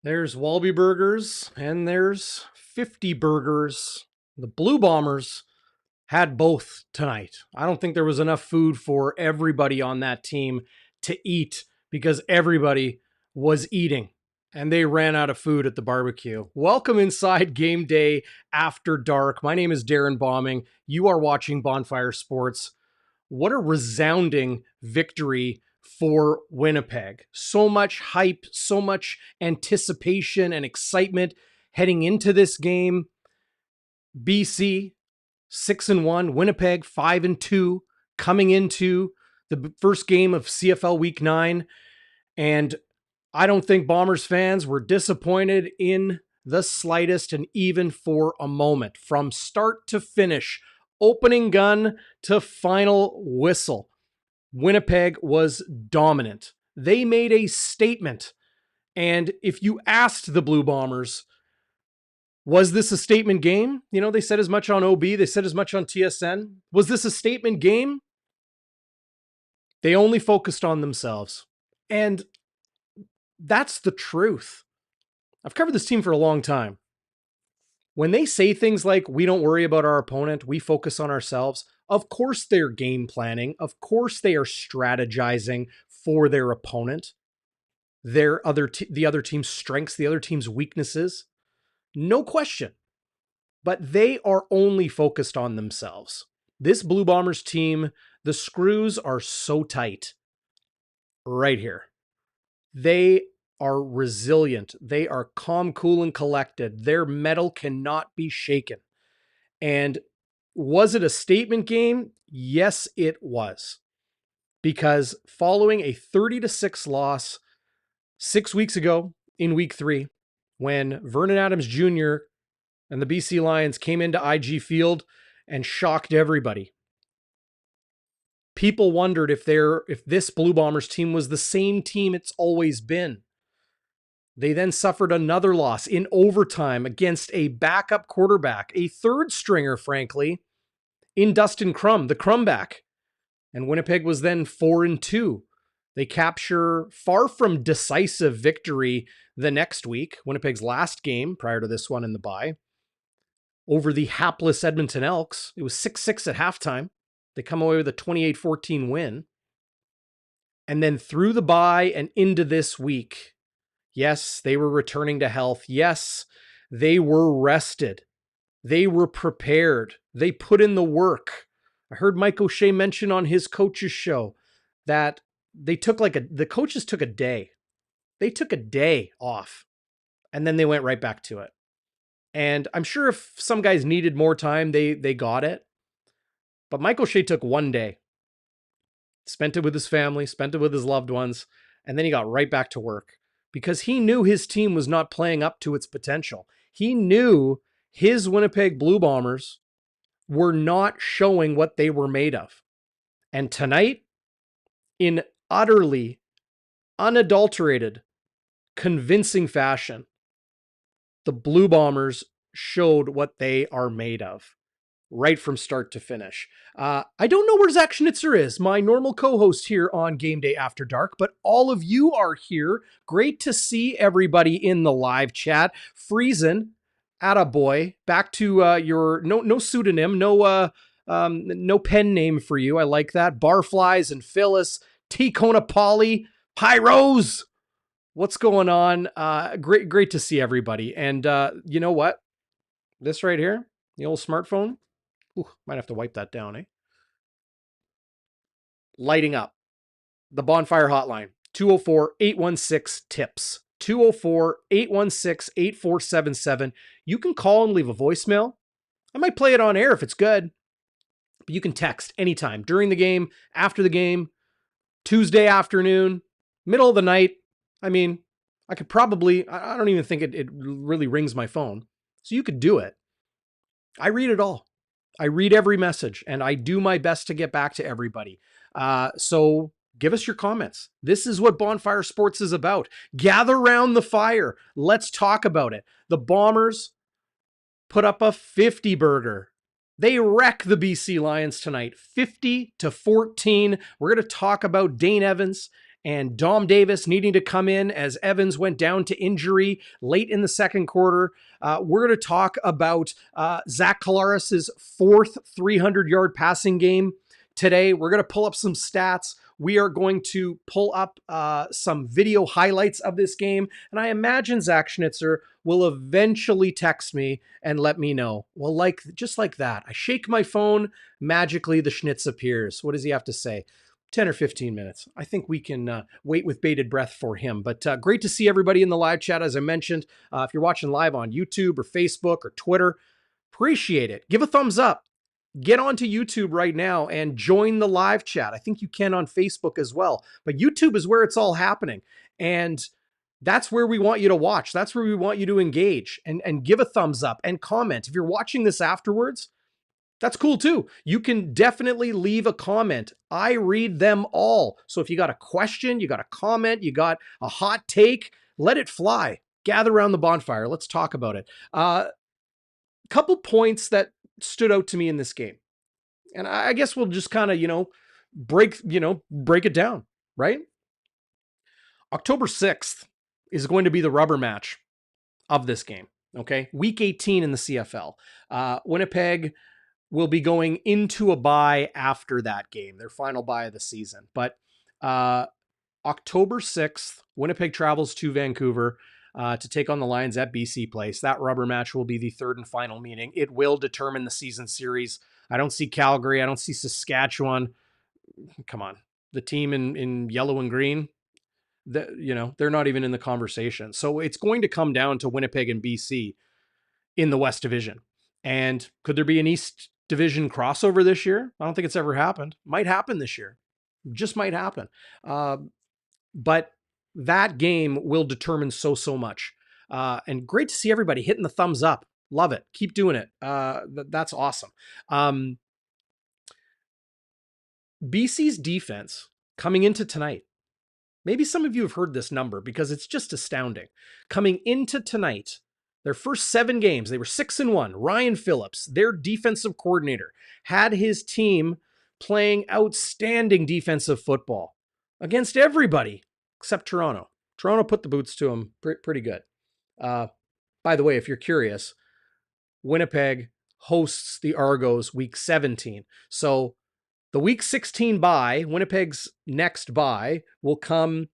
There's Walby Burgers and there's 50 Burgers. The Blue Bombers had both tonight. I don't think there was enough food for everybody on that team to eat because everybody was eating and they ran out of food at the barbecue. Welcome inside Game Day After Dark. My name is Darrin Bauming. You are watching Bonfire Sports. What a resounding victory for Winnipeg. So much hype, so much anticipation and excitement heading into this game. BC 6-1, Winnipeg 5-2, coming into the first game of CFL Week 9. And I don't think Bombers fans were disappointed in the slightest, and even for a moment. From start to finish, opening gun to final whistle, Winnipeg was dominant. They made a statement. And if you asked the Blue Bombers, was this a statement game? You know, they said as much on OB, they said as much on TSN. Was this a statement game? They only focused on themselves. And that's the truth. I've covered this team for a long time. When they say things like, we don't worry about our opponent, we focus on ourselves, of course they're game planning. Of course they are strategizing for their opponent, the other team's strengths, the other team's weaknesses. No question. But they are only focused on themselves. This Blue Bombers team, the screws are so tight right here. They are resilient. They are calm, cool, and collected. Their mettle cannot be shaken. And was it a statement game? Yes, it was. Because following a 30-6 loss 6 weeks ago in week 3, when Vernon Adams Jr. and the BC Lions came into IG Field and shocked everybody, people wondered if this Blue Bombers team was the same team it's always been. They then suffered another loss in overtime against a backup quarterback, a third stringer, frankly, in Dustin Crum, the Crumback. And Winnipeg was then 4-2. They capture far from decisive victory the next week, Winnipeg's last game prior to this one in the bye, over the hapless Edmonton Elks. It was 6-6 at halftime. They come away with a 28-14 win. And then through the bye and into this week, yes, they were returning to health. Yes, they were rested. They were prepared. They put in the work. I heard Mike O'Shea mention on his coach's show that the coaches took a day. They took a day off and then they went right back to it. And I'm sure if some guys needed more time, they got it. But Mike O'Shea took one day, spent it with his family, spent it with his loved ones, and then he got right back to work because he knew his team was not playing up to its potential. He knew his Winnipeg Blue Bombers were not showing what they were made of. And tonight, in utterly unadulterated, convincing fashion, the Blue Bombers showed what they are made of right from start to finish. I don't know where Zach Schnitzer is, my normal co-host here on Game Day After Dark, but all of you are here. Great to see everybody in the live chat. Friesen, attaboy, back to your no pseudonym, no pen name for you. I like that. Barflies and Phyllis, T. Kona Polly, Hi Rose. What's going on? Great to see everybody. And you know what? This right here, the old smartphone. Ooh, might have to wipe that down, eh? Lighting up. The Bonfire hotline, 204-816-TIPS. 204-816-8477. You can call and leave a voicemail. I might play it on air if it's good. But you can text anytime, during the game, after the game, Tuesday afternoon, middle of the night. I mean, I could probably, I don't even think it really rings my phone. So you could do it. I read it all. I read every message and I do my best to get back to everybody. So give us your comments. This is what Bonfire Sports is about. Gather round the fire. Let's talk about it. The Bombers put up a 50 burger. They wreck the BC Lions tonight, 50-14. We're going to talk about Dane Evans and Dom Davis needing to come in as Evans went down to injury late in the second quarter. We're going to talk about Zach Collaros' fourth 300-yard passing game today. We're going to pull up some stats. We are going to pull up some video highlights of this game. And I imagine Zach Schnitzer will eventually text me and let me know. Well, just like that, I shake my phone, magically the Schnitz appears. What does he have to say? 10 or 15 minutes. I think we can wait with bated breath for him. But great to see everybody in the live chat, as I mentioned. If you're watching live on YouTube or Facebook or Twitter, appreciate it. Give a thumbs up. Get onto YouTube right now and join the live chat. I think you can on Facebook as well. But YouTube is where it's all happening. And that's where we want you to watch. That's where we want you to engage and give a thumbs up and comment. If you're watching this afterwards, that's cool too. You can definitely leave a comment. I read them all. So if you got a question, you got a comment, you got a hot take, let it fly. Gather around the bonfire. Let's talk about it. Couple points that stood out to me in this game. And I guess we'll just kind of, break it down, right? October 6th is going to be the rubber match of this game. Okay. Week 18 in the CFL. Winnipeg will be going into a bye after that game, their final bye of the season. But October 6th, Winnipeg travels to Vancouver to take on the Lions at BC Place. That rubber match will be the third and final meeting. It will determine the season series. I don't see Calgary. I don't see Saskatchewan. Come on. The team in yellow and green, they're not even in the conversation. So it's going to come down to Winnipeg and BC in the West Division. And could there be an East Division crossover this year? I don't think it's ever happened. Might happen this year. Just might happen. But that game will determine so much. And great to see everybody hitting the thumbs up. Love it. Keep doing it. That's awesome. BC's defense coming into tonight. Maybe some of you have heard this number because it's just astounding. Coming into tonight, their first 7 games, they were 6-1. Ryan Phillips, their defensive coordinator, had his team playing outstanding defensive football against everybody except Toronto. Toronto put the boots to them pretty good. By the way, if you're curious, Winnipeg hosts the Argos week 17. So the week 16 bye, Winnipeg's next bye, will come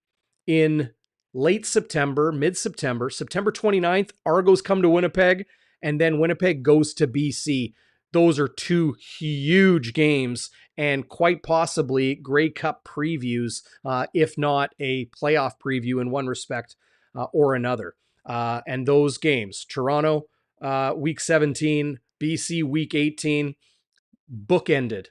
in late September, mid-September. September 29th, Argos come to Winnipeg, and then Winnipeg goes to BC. Those are 2 huge games and quite possibly Grey Cup previews, if not a playoff preview in one respect or another. And those games, Toronto week 17, BC week 18, bookended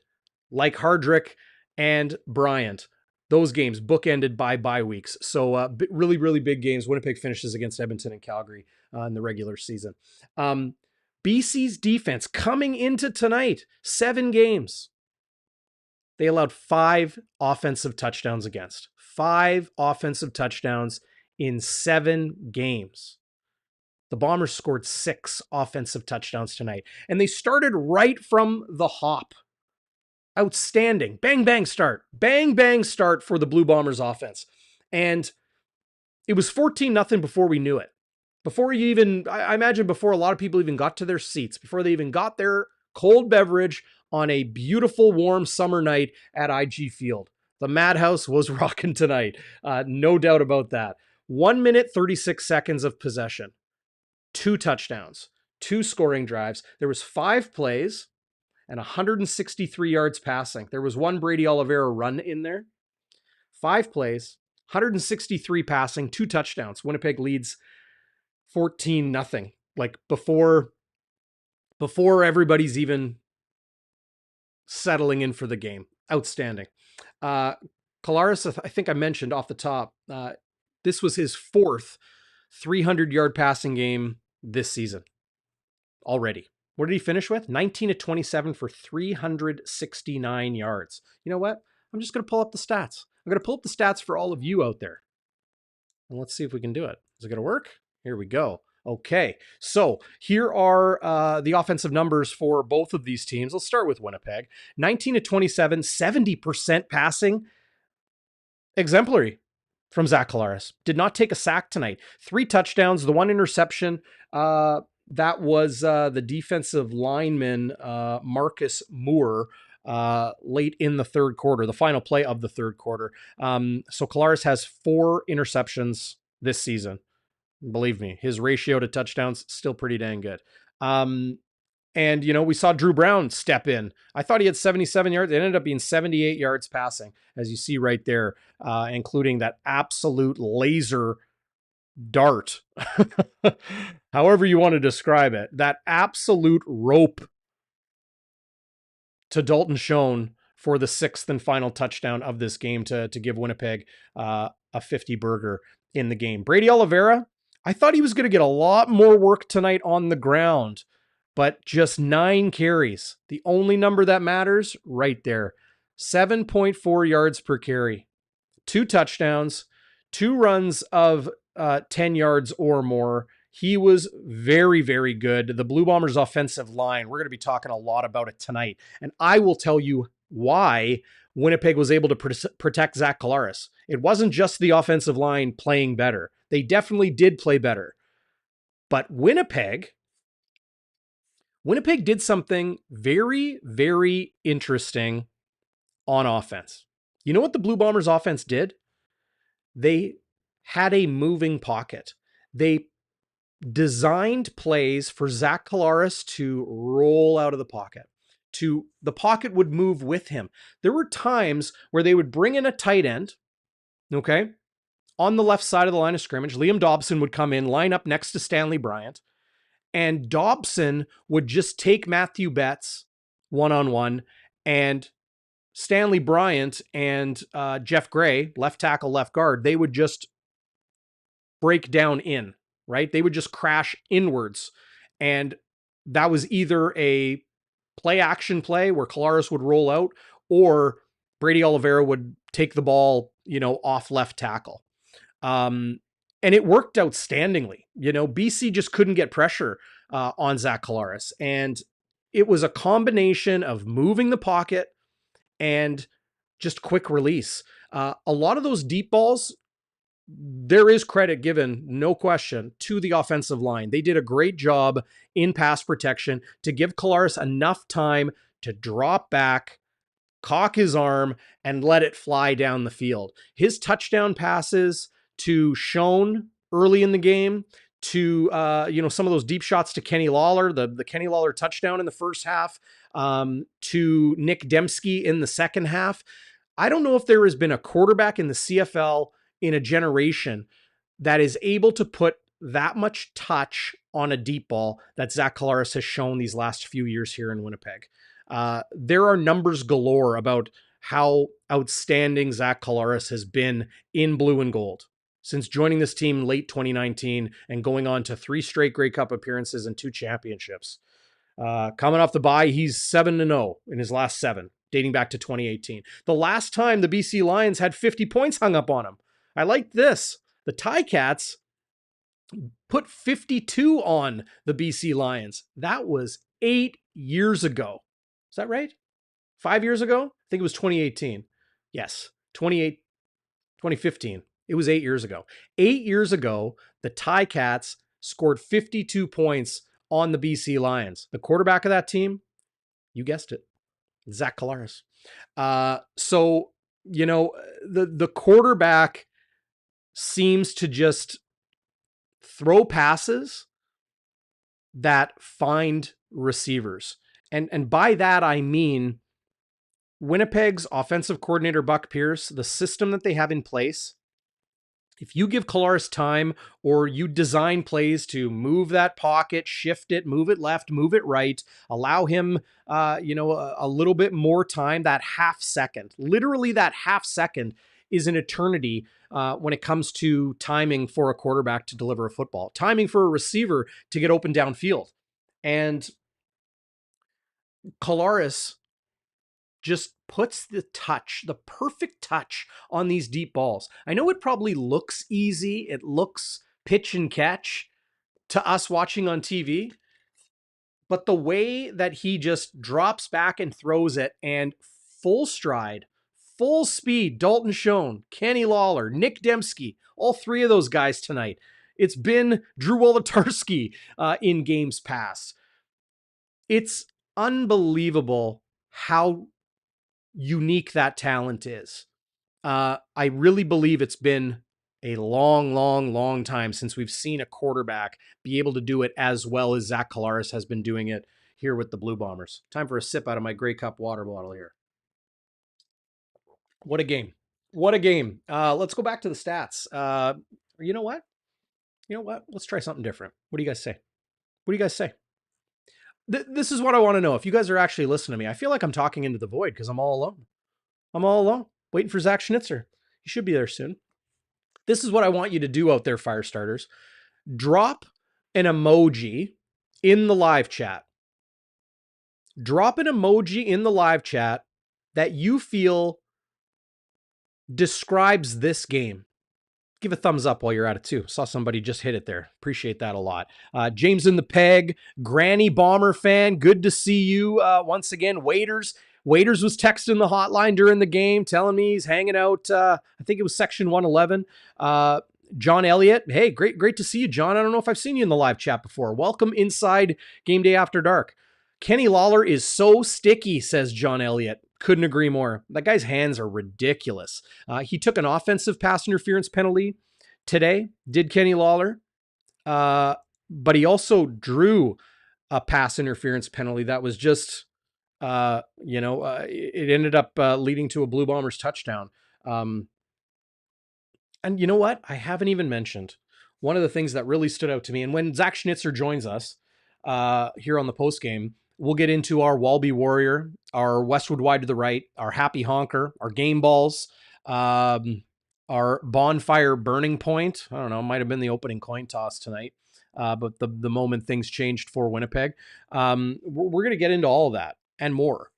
like Hardrick and Bryant. Those games bookended by bye weeks. So really, really big games. Winnipeg finishes against Edmonton and Calgary in the regular season. BC's defense coming into tonight, 7 games. They allowed 5 offensive touchdowns against. 5 offensive touchdowns in 7 games. The Bombers scored 6 offensive touchdowns tonight. And they started right from the hop. Outstanding. Bang, bang start. Bang, bang start for the Blue Bombers offense. And it was 14-0 before we knew it. Before you even, I imagine before a lot of people even got to their seats, before they even got their cold beverage on a beautiful, warm summer night at IG Field. The Madhouse was rocking tonight. No doubt about that. 1 minute, 36 seconds of possession. 2 touchdowns. 2 scoring drives. There was 5 plays and 163 yards passing. There was 1 Brady Oliveira run in there. 5 plays, 163 passing, 2 touchdowns. Winnipeg leads 14-0. Like before everybody's even settling in for the game. Outstanding. Collaros, I think I mentioned off the top, this was his 4th 300-yard passing game this season already. What did he finish with? 19-27 for 369 yards. You know what? I'm just going to pull up the stats. I'm going to pull up the stats for all of you out there. And let's see if we can do it. Is it going to work? Here we go. Okay. So here are the offensive numbers for both of these teams. Let's start with Winnipeg. 19-27, 70% passing. Exemplary. from Zach Collaros. Did not take a sack tonight. 3 touchdowns, the 1 interception. That was the defensive lineman, Marcus Moore, late in the third quarter, the final play of the third quarter. So Collaros has 4 interceptions this season. Believe me, his ratio to touchdowns still pretty dang good. And, we saw Drew Brown step in. I thought he had 77 yards. It ended up being 78 yards passing, as you see right there, including that absolute laser dart, however you want to describe it, that absolute rope to Dalton Schoen for the 6th and final touchdown of this game to give Winnipeg a 50 burger in the game. Brady Oliveira, I thought he was going to get a lot more work tonight on the ground, but just 9 carries. The only number that matters right there. 7.4 yards per carry. 2 touchdowns, 2 runs of 10 yards or more. He was very, very good. The Blue Bombers' offensive line, we're going to be talking a lot about it tonight. And I will tell you why Winnipeg was able to protect Zach Collaros. It wasn't just the offensive line playing better. They definitely did play better. But Winnipeg did something very, very interesting on offense. You know what the Blue Bombers' offense did? They had a moving pocket. They designed plays for Zach Collaros to roll out of the pocket. The pocket would move with him. There were times where they would bring in a tight end, okay, on the left side of the line of scrimmage. Liam Dobson would come in, line up next to Stanley Bryant, and Dobson would just take Matthew Betts one-on-one, and Stanley Bryant and Jeff Gray, left tackle, left guard, they would just break down in, right? They would just crash inwards. And that was either a play action play where Collaros would roll out, or Brady Oliveira would take the ball, off left tackle. And it worked outstandingly. BC just couldn't get pressure on Zach Collaros. And it was a combination of moving the pocket and just quick release. A lot of those deep balls, there is credit given, no question, to the offensive line. They did a great job in pass protection to give Collaros enough time to drop back, cock his arm, and let it fly down the field. His touchdown passes to Schoen early in the game, to some of those deep shots to Kenny Lawler, the Kenny Lawler touchdown in the first half, to Nick Dembski in the second half. I don't know if there has been a quarterback in the CFL in a generation that is able to put that much touch on a deep ball that Zach Collaros has shown these last few years here in Winnipeg. There are numbers galore about how outstanding Zach Collaros has been in blue and gold since joining this team late 2019 and going on to 3 straight Grey Cup appearances and 2 championships. Coming off the bye, he's 7-0 in his last 7, dating back to 2018. The last time the BC Lions had 50 points hung up on him. I like this. The Ticats put 52 on the BC Lions. That was 8 years ago. Is that right? 5 years ago? I think it was 2018. Yes, 2015. It was 8 years ago. 8 years ago, the Ticats scored 52 points on the BC Lions. The quarterback of that team, you guessed it, Zach Collaros. So, the quarterback seems to just throw passes that find receivers. And by that, I mean Winnipeg's offensive coordinator, Buck Pierce, the system that they have in place. If you give Collaros time, or you design plays to move that pocket, shift it, move it left, move it right, allow him, a little bit more time, that half second, literally that half second is an eternity when it comes to timing for a quarterback to deliver a football, timing for a receiver to get open downfield. And Collaros just puts the perfect touch on these deep balls. I know it probably looks easy. It looks pitch and catch to us watching on TV, but the way that he just drops back and throws it, and full stride, full speed. Dalton Schoen, Kenny Lawler, Nick Dembski, all three of those guys tonight. It's been Drew Wolodarski in games past. It's unbelievable how unique that talent is. I really believe it's been a long time since we've seen a quarterback be able to do it as well as Zach Collaros has been doing it here with the Blue Bombers. Time for a sip out of my Grey Cup water bottle here. What a game. What a game. Let's go back to the stats. You know what? Let's try something different. What do you guys say? What do you guys say? This is what I want to know. If you guys are actually listening to me, I feel like I'm talking into the void because I'm all alone. I'm all alone, waiting for Zach Schnitzer. He should be there soon. This is what I want you to do out there, Firestarters. Drop an emoji in the live chat. Drop an emoji in the live chat that you feel describes this game. Give a thumbs up while you're at it too. Saw somebody just hit it there. Appreciate that a lot. James in the Peg, Granny Bomber fan. Good to see you once again. Waiters was texting the hotline during the game, telling me he's hanging out. I think it was section 111. John Elliott. Hey, great to see you, John. I don't know if I've seen you in the live chat before. Welcome inside Game Day After Dark. Kenny Lawler is so sticky, says John Elliott. Couldn't agree more. That guy's hands are ridiculous. He took an offensive pass interference penalty today, did Kenny Lawler. But he also drew a pass interference penalty that was just, it ended up leading to a Blue Bombers touchdown. And you know what? I haven't even mentioned one of the things that really stood out to me. And when Zach Schnitzer joins us here on the postgame, we'll get into our Walby Warrior, our Westwood Wide to the right, our Happy Honker, our Game Balls, our Bonfire Burning Point. I don't know, might have been the opening coin toss tonight, but the moment things changed for Winnipeg. We're going to get into all of that and more.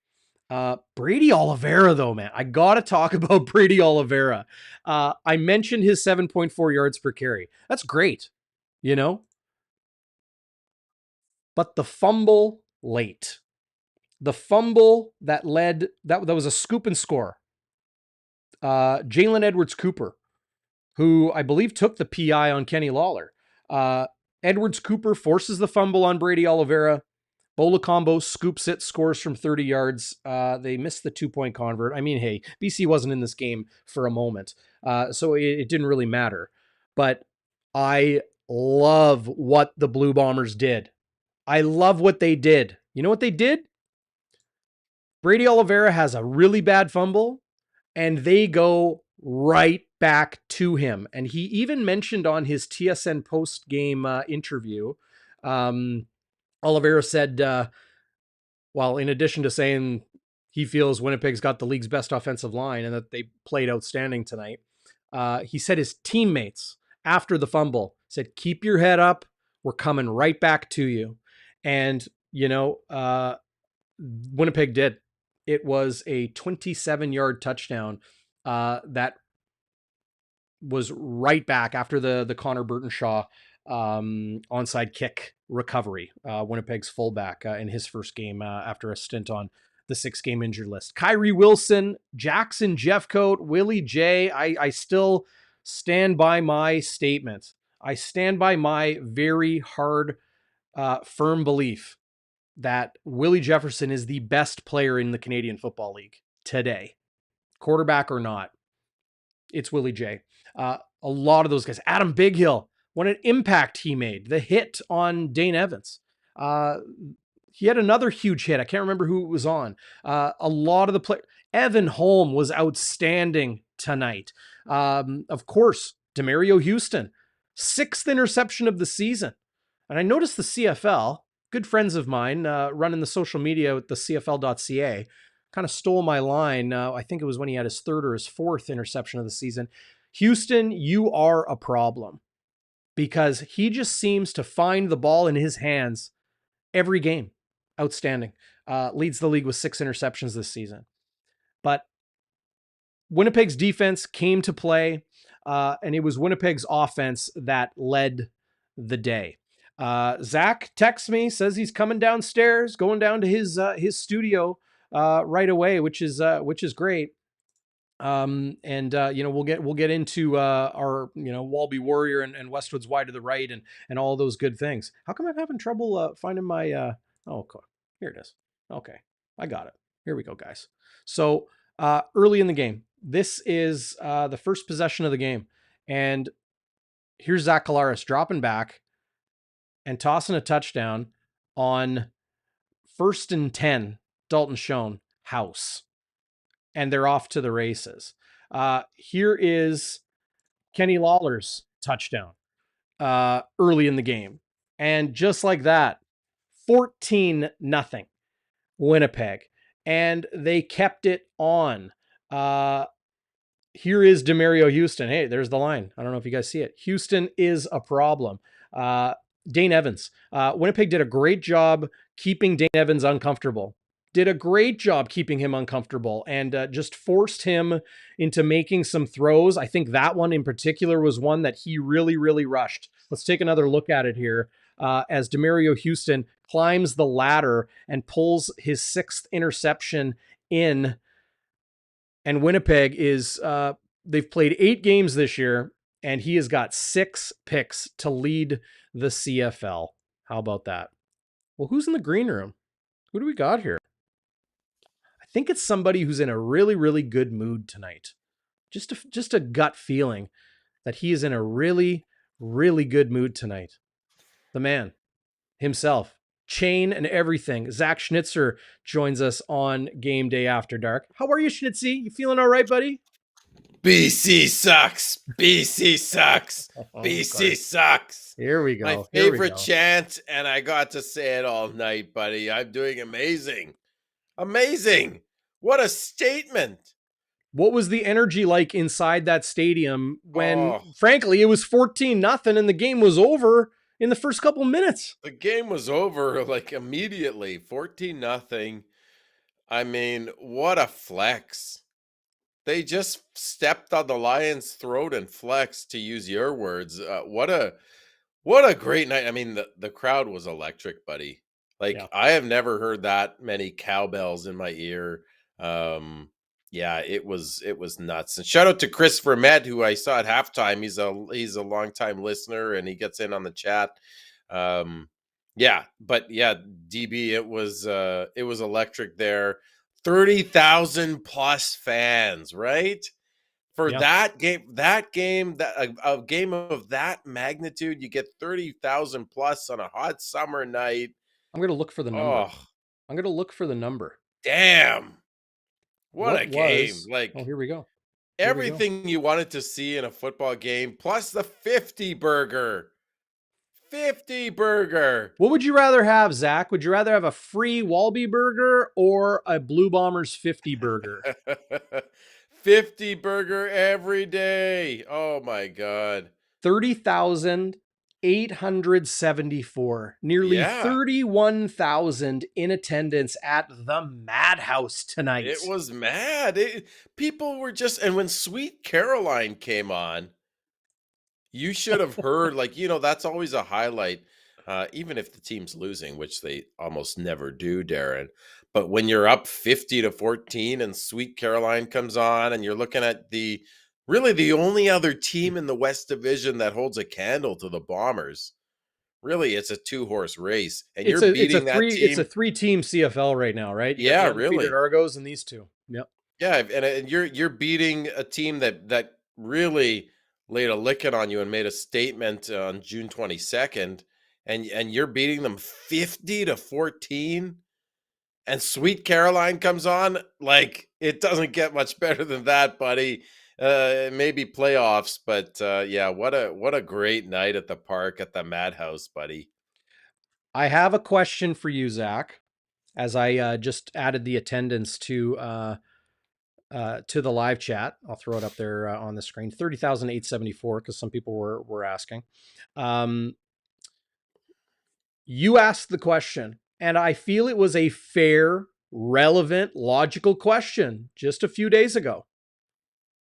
Brady Oliveira, though, man. I got to talk about Brady Oliveira. I mentioned his 7.4 yards per carry. That's great, you know? But the fumble late. The fumble that led, that was a scoop and score. Jalen Edwards-Cooper, who I believe took the PI on Kenny Lawler. Edwards-Cooper forces the fumble on Brady Oliveira. Bolacombo scoops it, scores from 30 yards. They missed the 2-point convert. I mean, hey, BC wasn't in this game for a moment, so it didn't really matter. But I love what the Blue Bombers did. I love what they did. You know what they did? Brady Oliveira has a really bad fumble, and they go right back to him. And he even mentioned on his TSN post-game interview, Oliveira said, well, in addition to saying he feels Winnipeg's got the league's best offensive line and that they played outstanding tonight, he said his teammates after the fumble said, keep your head up. We're coming right back to you. And, Winnipeg did. It was a 27-yard touchdown that was right back after the Connor Burtonshaw onside kick recovery. Winnipeg's fullback in his first game after a stint on the 6-game injured list. Kyrie Wilson, Jackson Jeffcoat, Willie J. I still stand by my statement. I stand by my very hard, firm belief that Willie Jefferson is the best player in the Canadian Football League today. Quarterback or not, it's Willie J. A lot of those guys. Adam Bighill, what an impact he made. The hit on Dane Evans. He had another huge hit. I can't remember who it was on. A lot of the players. Evan Holm was outstanding tonight. Of course, Demario Houston, 6th interception of the season. And I noticed the CFL, good friends of mine running the social media with the CFL.ca, kind of stole my line. I think it was when he had his 3rd or his 4th interception of the season. Houston, you are a problem because he just seems to find the ball in his hands every game. Outstanding. Leads the league with 6 interceptions this season. But Winnipeg's defense came to play, and it was Winnipeg's offense that led the day. Zach texts me, says he's coming downstairs, going down to his studio right away, which is great. We'll get into our Walby Warrior and Westwood's Wide to the Right and all those good things. How come I'm having trouble finding my oh, cool. Here it is. Okay, I got it. Here we go, guys. So early in the game, this is the first possession of the game, and here's Zach Collaros dropping back and tossing a touchdown on 1st and 10. Dalton Schoen house. And they're off to the races. Here is Kenny Lawler's touchdown early in the game. And just like that, 14-0 Winnipeg. And they kept it on. Here is Demario Houston. Hey, there's the line. I don't know if you guys see it. Houston is a problem. Dane Evans. Winnipeg did a great job keeping Dane Evans uncomfortable. Did a great job keeping him uncomfortable and just forced him into making some throws. I think that one in particular was one that he really, really rushed. Let's take another look at it here as Demario Houston climbs the ladder and pulls his 6th interception in. And Winnipeg is, they've played 8 games this year, and he has got 6 picks to lead the CFL. How about that? Well, who's in the green room? Who do we got here? I think it's somebody who's in a really, really good mood tonight. Just a gut feeling that he is in a really, really good mood tonight. The man himself, chain and everything. Zach Schnitzer joins us on Game Day After Dark. How are you, Schnitzy? You feeling all right, buddy? BC sucks. BC sucks. BC sucks. Here we go. My favorite chant, and I got to say it all night, buddy. I'm doing amazing. Amazing. What a statement. What was the energy like inside that stadium when, frankly, it was 14-0 and the game was over in the first couple minutes? The game was over like immediately. 14-0. I mean, what a flex. They just stepped on the Lions' throat and flexed, to use your words. What a great night. I mean, the crowd was electric, buddy. Like, yeah. I have never heard that many cowbells in my ear. Yeah, it was nuts. And shout out to Chris Vermette, who I saw at halftime. He's a longtime listener, and he gets in on the chat. Yeah, but yeah, DB, it was electric there. 30,000 plus fans, right? For that game, a game of that magnitude, you get 30,000 plus on a hot summer night. I'm going to look for the number. Damn. What a game. Like, here we go. Everything you wanted to see in a football game, plus the 50 burger. 50 burger. What would you rather have, Zach? Would you rather have a free Walby burger or a Blue Bombers 50 burger? 50 burger every day. Oh my God. 30,874. Nearly 31,000 in attendance at the Madhouse tonight. It was mad. People were just, and when Sweet Caroline came on, you should have heard, like, that's always a highlight, even if the team's losing, which they almost never do, Darrin. But when you're up 50-14 and Sweet Caroline comes on and you're looking at the only other team in the West Division that holds a candle to the Bombers. Really, it's a 2-horse race. And you're beating that team. It's a 3-team CFL right now, right? Yeah, really. Argos and these two. Yep. Yeah, and you're beating a team that really laid a licking on you and made a statement on June 22nd, and you're beating them 50-14, and Sweet Caroline comes on. Like, it doesn't get much better than that, buddy. Maybe playoffs, but yeah, what a great night at the park at the Madhouse, buddy. I have a question for you, Zach, as I just added the attendance to the live chat. I'll throw it up there on the screen. 30,874, because some people were asking. You asked the question, and I feel it was a fair, relevant, logical question just a few days ago.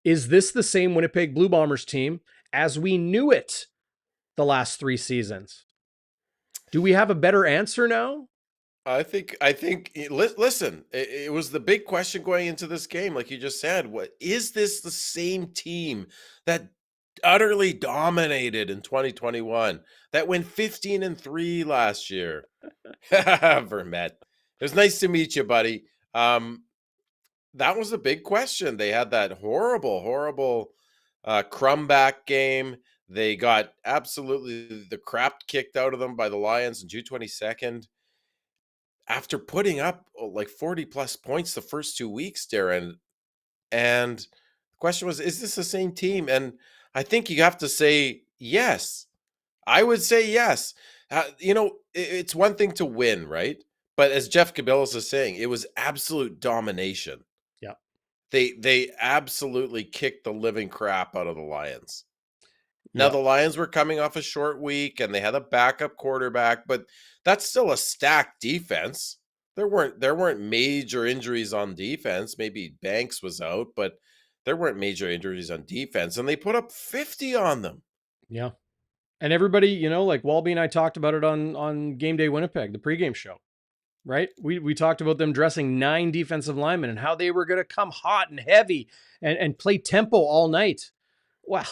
Is this the same Winnipeg Blue Bombers team as we knew it the last 3 seasons? Do we have a better answer now? Listen, it was the big question going into this game, like you just said. What is this the same team that utterly dominated in 2021 that went 15-3 last year? Vermette, it was nice to meet you, buddy. That was a big question. They had that horrible crumback game. They got absolutely the crap kicked out of them by the Lions on June 22nd. After putting up like 40 plus points the first 2 weeks, Darren. And the question was, is this the same team? And I think you have to say yes. I would say yes. It's one thing to win, right? But as Jeff Cabillas is saying, it was absolute domination. Yeah. They absolutely kicked the living crap out of the Lions. Now, Yeah. the Lions were coming off a short week and they had a backup quarterback, but that's still a stacked defense. There weren't major injuries on defense. Maybe Banks was out, but there weren't major injuries on defense, and they put up 50 on them. Yeah. And everybody, like Walby and I talked about it on Game Day Winnipeg, the pregame show, right? We talked about them dressing 9 defensive linemen and how they were going to come hot and heavy and play tempo all night. Well,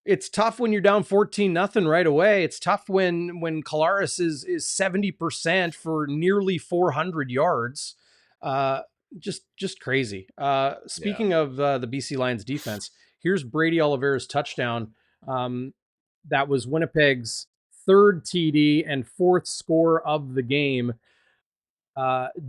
it's tough when you're down 14-0 right away. It's tough when Collaros is 70% for nearly 400 yards. Just crazy. Speaking of the BC Lions defense, here's Brady Oliveira's touchdown. That was Winnipeg's 3rd TD and 4th score of the game.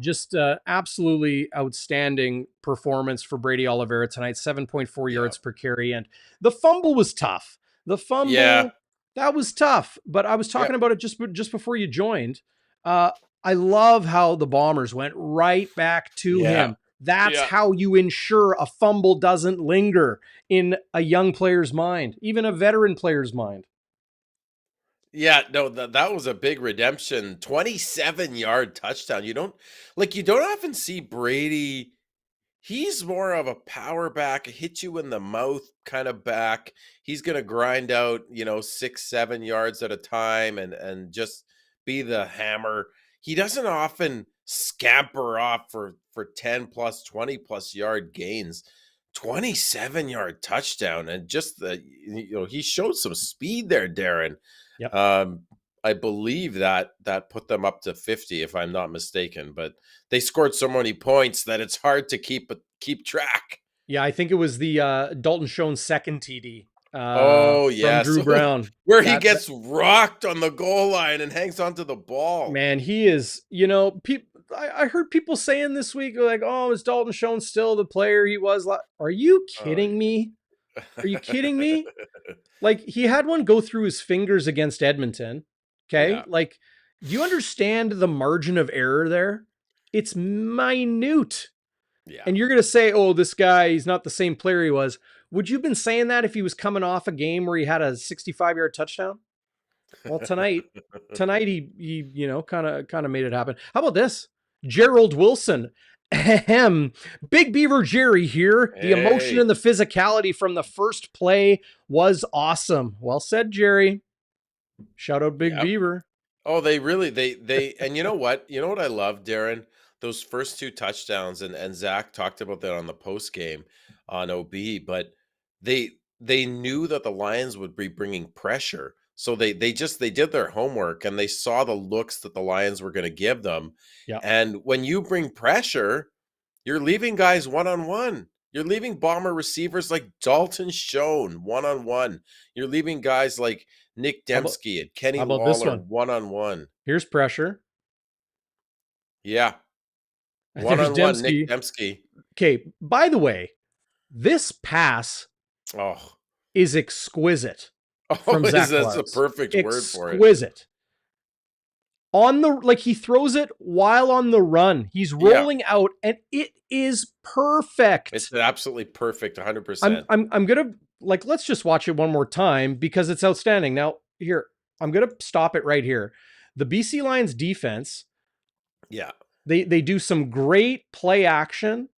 Just absolutely outstanding performance for Brady Oliveira tonight. 7.4 yards per carry. And the fumble was tough. That was tough. But I was talking about it just before you joined. I love how the Bombers went right back to him. That's how you ensure a fumble doesn't linger in a young player's mind, even a veteran player's mind. Yeah, no, that was a big redemption. 27-yard touchdown. You don't often see Brady. He's more of a power back, hit you in the mouth kind of back. He's going to grind out, 6-7 yards at a time and just be the hammer. He doesn't often scamper off for 10 plus, 20 plus yard gains. 27-yard touchdown, and just he showed some speed there, Darren. Yep. I believe that put them up to 50, if I'm not mistaken. But they scored so many points that it's hard to keep track. Yeah, I think it was the Dalton Schoen's 2nd TD. From Drew Brown, where he gets rocked on the goal line and hangs onto the ball. Man, he is. I heard people saying this week, like, "Oh, is Dalton Schoen still the player he was?" Are you kidding me? Are you kidding me? Like, he had one go through his fingers against Edmonton. Okay, like, do you understand the margin of error there? It's minute. Yeah. And you're going to say, oh, this guy, he's not the same player he was. Would you have been saying that if he was coming off a game where he had a 65-yard touchdown? Well, tonight he kind of made it happen. How about this? Gerald Wilson. Big Beaver Jerry here. The emotion and the physicality from the first play was awesome. Well said, Jerry. Shout out Big Beaver. Oh, they and you know what? You know what I love, Darren? Those first 2 touchdowns, and Zach talked about that on the post game on OB, but they knew that the Lions would be bringing pressure. So they did their homework, and they saw the looks that the Lions were going to give them. Yeah. And when you bring pressure, you're leaving guys one-on-one. You're leaving Bomber receivers like Dalton Schoen one-on-one. You're leaving guys like Nick Dembski and Kenny Lawler one-on-one. Here's pressure. Yeah. One-on-one, Nick Dembski. Okay, by the way, this pass is exquisite. That's a perfect word for it. Exquisite. He throws it while on the run. He's rolling out, and it is perfect. It's absolutely perfect, 100%. I'm gonna let's just watch it one more time because it's outstanding. Now, here, I'm gonna stop it right here. The BC Lions defense. Yeah. They do some great play action.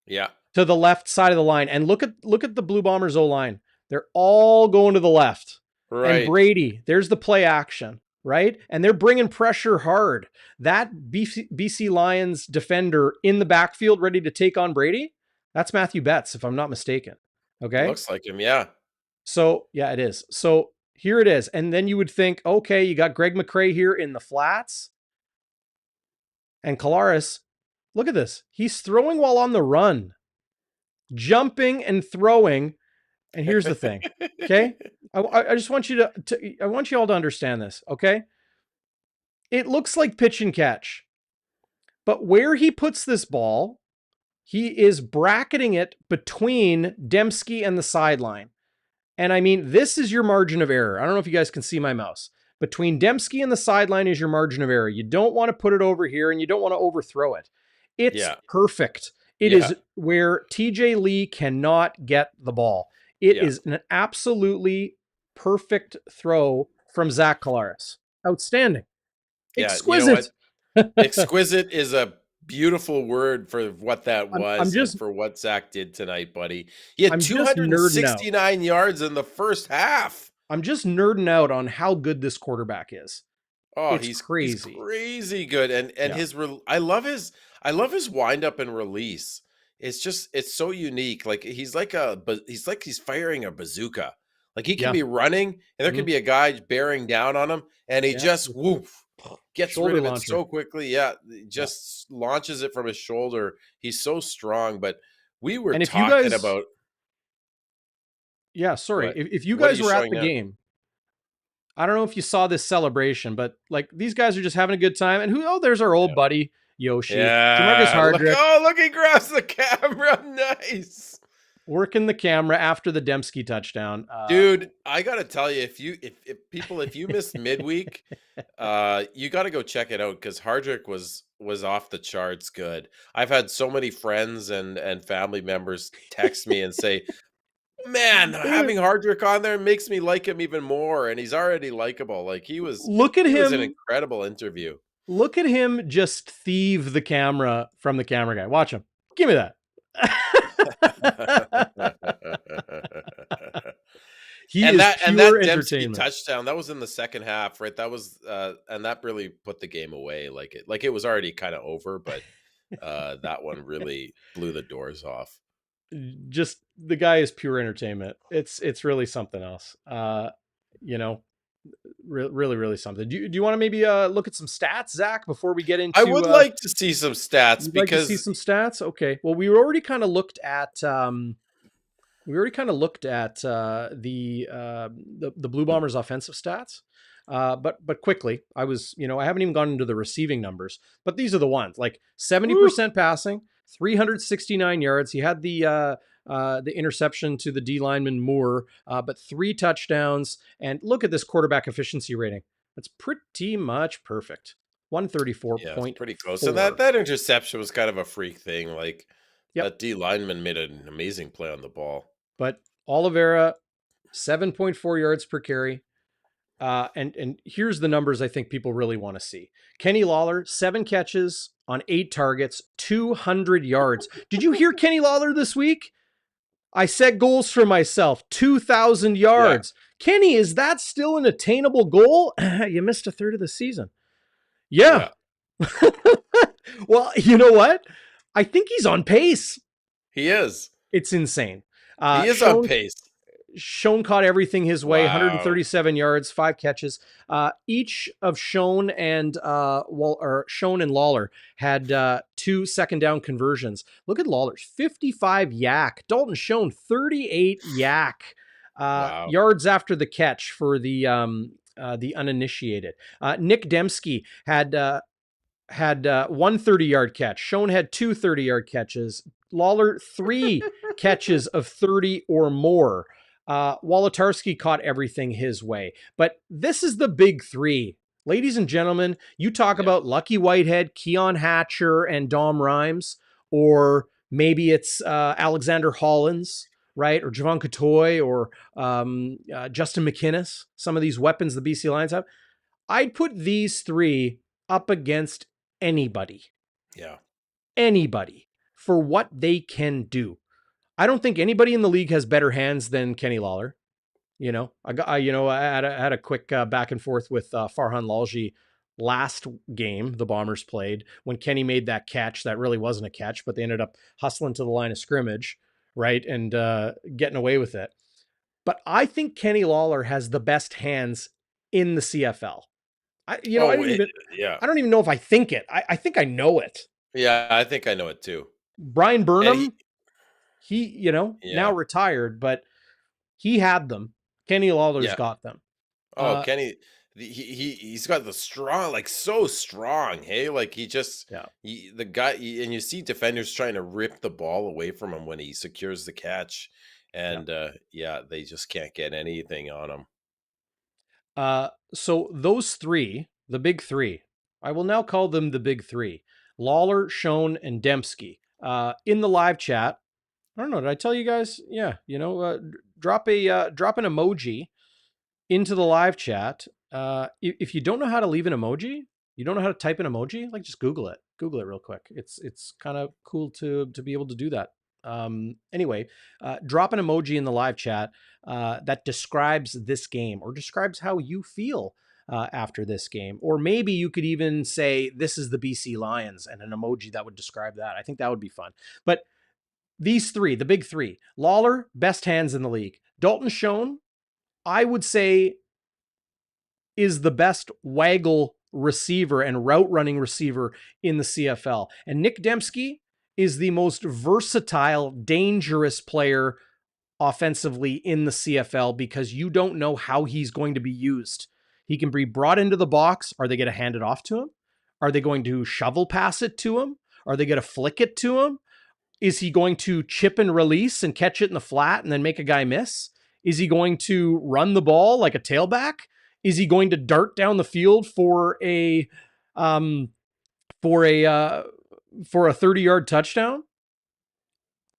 Yeah. To the left side of the line, and look at the Blue Bombers O line. They're all going to the left. Right. And Brady, there's the play action. right? And they're bringing pressure hard. That BC Lions defender in the backfield ready to take on Brady, that's Matthew Betts, if I'm not mistaken. Okay. Looks like him, yeah. So, yeah, it is. So here it is. And then you would think, okay, you got Greg McCrae here in the flats. And Collaros, look at this. He's throwing while on the run, jumping and throwing. And here's the thing. Okay. I just want you I want you all to understand this. Okay. It looks like pitch and catch, but where he puts this ball, he is bracketing it between Dembski and the sideline. And I mean, this is your margin of error. I don't know if you guys can see my mouse. Between Dembski and the sideline is your margin of error. You don't want to put it over here and you don't want to overthrow it. It's perfect. It is where TJ Lee cannot get the ball. It is an absolutely perfect throw from Zach Collaros. Outstanding. Exquisite. You know what? Exquisite is a beautiful word for what that was and for what Zach did tonight, buddy. He had 269 yards in the first half. I'm just nerding out on how good this quarterback is. Oh, he's crazy. He's crazy good. And his I love his wind up and release. It's so unique. Like he's like he's firing a bazooka. Like he can be running and there can be a guy bearing down on him and he just gets rid of it so quickly. Yeah, just launches it from his shoulder. He's so strong. But we were talking about. Yeah, sorry. If you guys were at the game, I don't know if you saw this celebration, but like these guys are just having a good time. And there's our old buddy Yoshi. Yeah, look, he grabs the camera. Nice. Working the camera after the Dembski touchdown. Dude, I gotta tell you, if you missed midweek, you gotta go check it out because Hardrick was off the charts good. I've had so many friends and family members text me and say, man, having Hardrick on there makes me like him even more, and he's already likable. Like he was was an incredible interview. Look at him just thieve the camera from the camera guy. Watch him. Give me that. that Dembski touchdown that was in the second half, right? That was and that really put the game away. Like it was already kind of over, but that one really blew the doors off. Just the guy is pure entertainment. It's really something else. Really, really something. Do you want to maybe look at some stats, Zach, before we get into? I would like to see some stats because see some stats. Okay. Well, we already kind of looked at the Blue Bombers offensive stats. But quickly, I haven't even gone into the receiving numbers, but these are the ones like 70% passing, 369 yards. He had the interception to the D lineman Moore, but 3 touchdowns. And look at this quarterback efficiency rating. That's pretty much perfect. 134. Yeah, pretty close. And that interception was kind of a freak thing. Like that D lineman made an amazing play on the ball. But Oliveira, 7.4 yards per carry. And here's the numbers I think people really want to see. Kenny Lawler, 7 catches on 8 targets, 200 yards. Did you hear Kenny Lawler this week? I set goals for myself, 2,000 yards. Yeah. Kenny, is that still an attainable goal? You missed a third of the season. Yeah. Well, you know what? I think he's on pace. He is. It's insane. He is on pace. Schoen caught everything his way, 137 yards, 5 catches. Each of Schoen and Lawler had 2 second down conversions. Look at Lawler's 55 yak. Dalton Schoen 38 yak. Yards after the catch for the uninitiated. Nick Dembski had 1 30-yard catch. Schoen had 2 30-yard catches. Lawler 3 catches of 30 or more. Wolotarski caught everything his way. But this is the big 3. Ladies and gentlemen, you talk about Lucky Whitehead, Keon Hatcher, and Dom Rhymes, or maybe it's Alexander Hollins, right? Or Javon Katoy, or Justin McInnes, some of these weapons the BC Lions have. I'd put these 3 up against anybody. Yeah. Anybody for what they can do. I don't think anybody in the league has better hands than Kenny Lawler. I had a quick back and forth with Farhan Lalji last game the Bombers played when Kenny made that catch that really wasn't a catch, but they ended up hustling to the line of scrimmage, right, and getting away with it. But I think Kenny Lawler has the best hands in the CFL. I you know I Oh, didn't even yeah. I don't even know if I think it. I think I know it. Yeah, I think I know it too. Brian And he Burnham, he now yeah. retired, but he had them. Kenny Lawler's Yeah. got them. Oh, Uh, Kenny, he's got the strong, like so strong. Hey, like he just yeah. the guy, and you see defenders trying to rip the ball away from him when he secures the catch, Yeah. and yeah, they just can't get anything on him. So those three, the big three, I will now call them the big three: Lawler, Schoen, and Dembski. In the live chat, I don't know. Did I tell you guys? Yeah, drop an emoji into the live chat. If you don't know how to leave an emoji, you don't know how to type an emoji, like just Google it. Google it real quick. It's kind of cool to be able to do that. Anyway, drop an emoji in the live chat that describes this game or describes how you feel after this game. Or maybe you could even say, this is the BC Lions, and an emoji that would describe that. I think that would be fun. But these three, the big three: Lawler, best hands in the league. Dalton Schoen, I would say, is the best waggle receiver and route running receiver in the CFL. And Nick Dembski is the most versatile, dangerous player offensively in the CFL because you don't know how he's going to be used. He can be brought into the box. Are they going to hand it off to him? Are they going to shovel pass it to him? Are they going to flick it to him? Is he going to chip and release and catch it in the flat and then make a guy miss? Is he going to run the ball like a tailback? Is he going to dart down the field for a um, for a uh, for a 30-yard touchdown?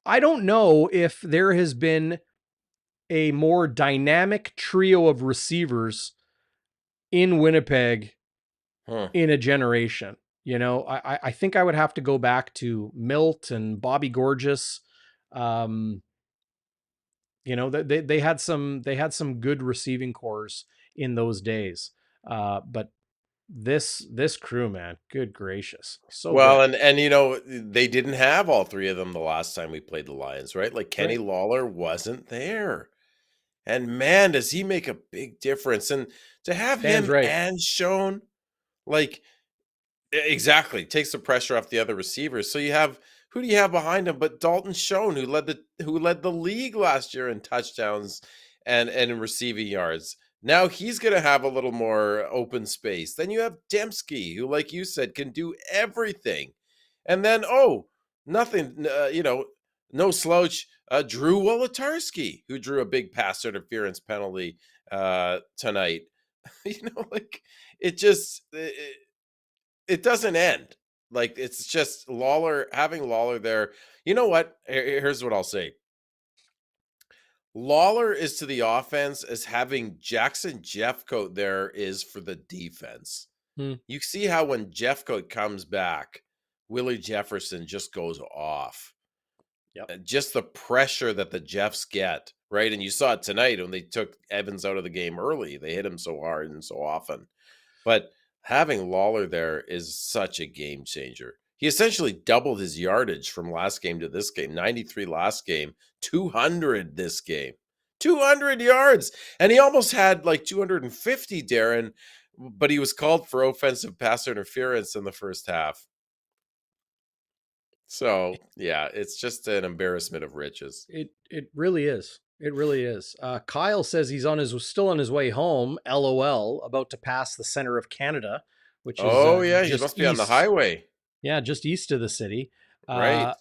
I don't know if there has been a more dynamic trio of receivers in Winnipeg Huh. in a generation. I think I would have to go back to Milt and Bobby Gorgeous. Um, they had some good receiving cores in those days. But this crew, man, good gracious, so Well, good. and they didn't have all three of them the last time we played the Lions, right? Like Kenny Right. Lawler wasn't there. And man, does he make a big difference. And to have Dan's him right. and Schoen, like exactly, takes the pressure off the other receivers. So you have who do you have behind him but Dalton Schoen, who led the league last year in touchdowns and in receiving yards. Now he's going to have a little more open space. Then you have Dembski, who, like you said, can do everything. And then, nothing, no slouch, Drew Wolotarski, who drew a big pass interference penalty tonight. Like it doesn't end. Like it's just having Lawler there. You know what? Here's what I'll say. Lawler is to the offense as having Jackson Jeffcoat there is for the defense. Hmm. You see how when Jeffcoat comes back, Willie Jefferson just goes off. Yep. Just the pressure that the Jeffs get, right? And you saw it tonight when they took Evans out of the game early. They hit him so hard and so often. But having Lawler there is such a game changer. He essentially doubled his yardage from last game to this game. 93 last game, 200 this game. 200 yards. And he almost had like 250, Darren, but he was called for offensive pass interference in the first half. So, yeah, it's just an embarrassment of riches. It really is. It really is. Kyle says he's still on his way home. LOL. About to pass the center of Canada, which is Oh, yeah, he just must be on the east. highway. Yeah, just east of the city. Right.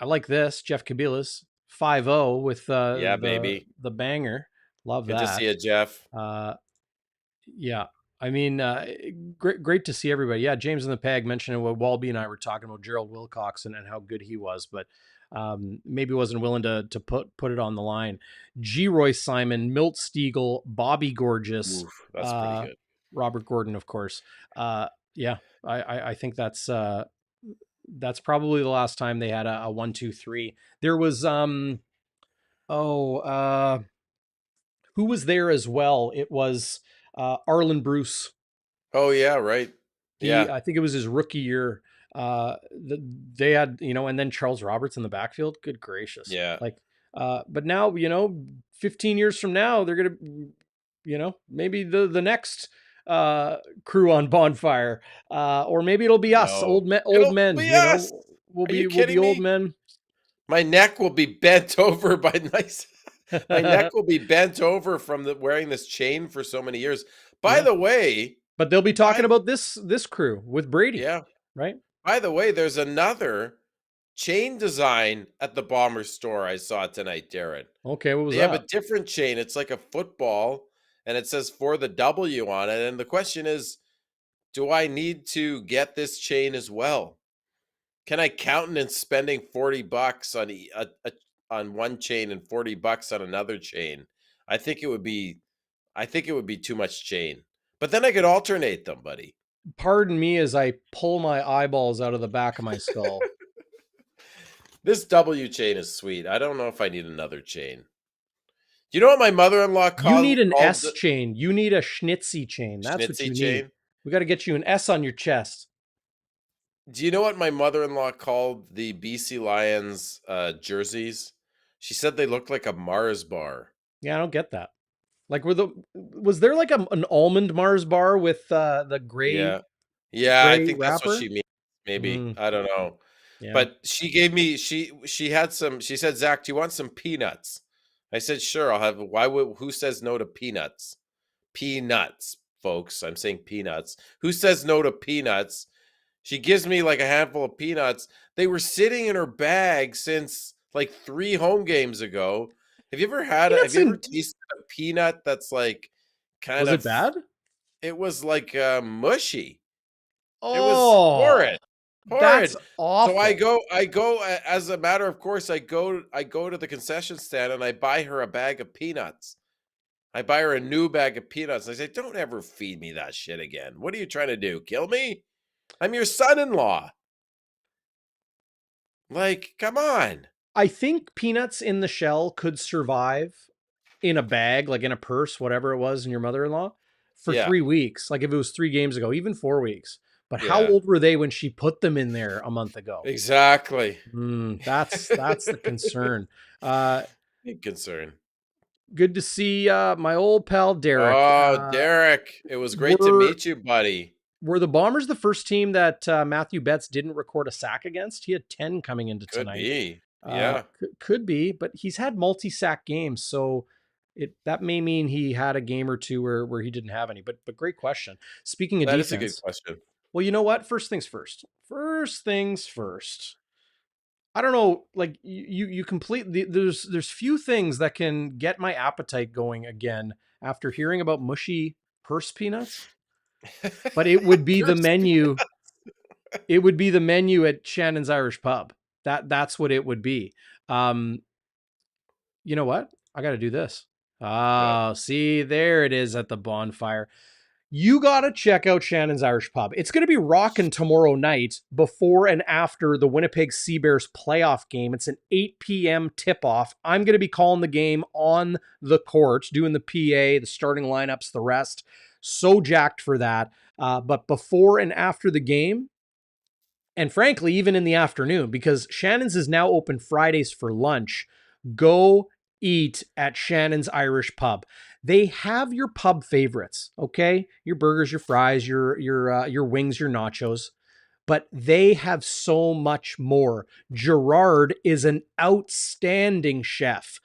I like this. Jeff Kabilas 5-0 with Yeah, the baby. the banger. Love Good to see that. you, Jeff. Uh, yeah. I mean, great to see everybody. Yeah, James in the Peg mentioned what Walby and I were talking about Gerald Wilcox and how good he was, but maybe wasn't willing to put it on the line. G. Roy Simon, Milt Stiegel, Bobby Gorgeous, Oof, that's pretty uh, good. Robert Gordon, of course. Yeah, I think that's probably the last time they had a 1, 2, 3. There was oh Who was there as well? It was Arlen Bruce. Oh yeah, right. He, Yeah, I think it was his rookie year. They had, and then Charles Roberts in the backfield. Good gracious. yeah. Like, but now, 15 years from now, they're going to, maybe the next crew on Bonfire, or maybe it'll be us, No, old it'll men, be us. we'll Are you be kidding old me? men. My neck will be bent over by nice. My neck will be bent over from wearing this chain for so many years. By Yeah. the way, But they'll be by talking the, about this crew with Brady, yeah. right? By the way, there's another chain design at the Bomber store I saw tonight, Darren. Okay, what was They have a that? different chain. It's like a football, and it says "for the W" on it. And the question is, do I need to get this chain as well? Can I countenance spending $40 on on one chain and $40 on another chain? I think it would be I think it would be too much chain. But then I could alternate them, buddy. Pardon me as I pull my eyeballs out of the back of my skull. This W chain is sweet. I don't know if I need another chain. Do you know what my mother-in-law You need an called S the chain. You need a Schnitzy chain. That's what Schnitzy you need. chain? We got to get you an S on your chest. Do you know what my mother-in-law called the BC Lions jerseys? She said they looked like a Mars bar. Yeah, I don't get that. Like, was there like an almond Mars bar with the Yeah. Yeah, I think that's what wrapper? she means. Maybe. Mm, I don't know. yeah. But she gave me she had some she said, "Zach, do you want some peanuts?" I said, "Sure, I'll have who says no to peanuts?" Peanuts, folks. I'm saying peanuts. Who says no to peanuts? She gives me like a handful of peanuts. They were sitting in her bag since like 3 home games ago. Have Peanuts you ever and tasted a peanut that's like kind was it of bad? it was like mushy. It was Oh, horrid. that's Horrid. So awful. as a matter of course, I go to the concession stand and I buy her a bag of peanuts. I buy her a new bag of peanuts. I say, "Don't ever feed me that shit again. What are you trying to do? Kill me? I'm your son-in-law." Like, come on. I think peanuts in the shell could survive in a bag, like in a purse, whatever it was in your mother-in-law, for Yeah. 3 weeks. Like if it was 3 games ago, even 4 weeks. But how Yeah. old were they when she put them in there a month ago? Exactly. That's the concern. Uh, Big concern. Good to see my old pal Derek. Oh, Derek, it was great to Were meet you, buddy. were the Bombers the first team that Matthew Betts didn't record a sack against? He had 10 coming into Could tonight. be. Yeah. Could be, but he's had multi-sack games, so that may mean he had a game or two where he didn't have any. But great question. Speaking of That is a good defense, question. well, you know what? First things first. First things first. I don't know, like you there's few things that can get my appetite going again after hearing about mushy purse peanuts, but it would be the Pure menu. It would be the menu at Shannon's Irish Pub. That's what it would be. Um, you know what? I got to do this. Yeah. Oh, see, there it is at the bonfire. You got to check out Shannon's Irish Pub. It's going to be rocking tomorrow night before and after the Winnipeg Sea Bears playoff game. It's an 8 p.m. tip-off. I'm going to be calling the game on the court, doing the PA, the starting lineups, the rest. So jacked for that. But before and after the game, and frankly, even in the afternoon, because Shannon's is now open Fridays for lunch. Go eat at Shannon's Irish Pub. They have your pub favorites, okay? Your burgers, your fries, your wings, your nachos, but they have so much more. Gerard is an outstanding chef.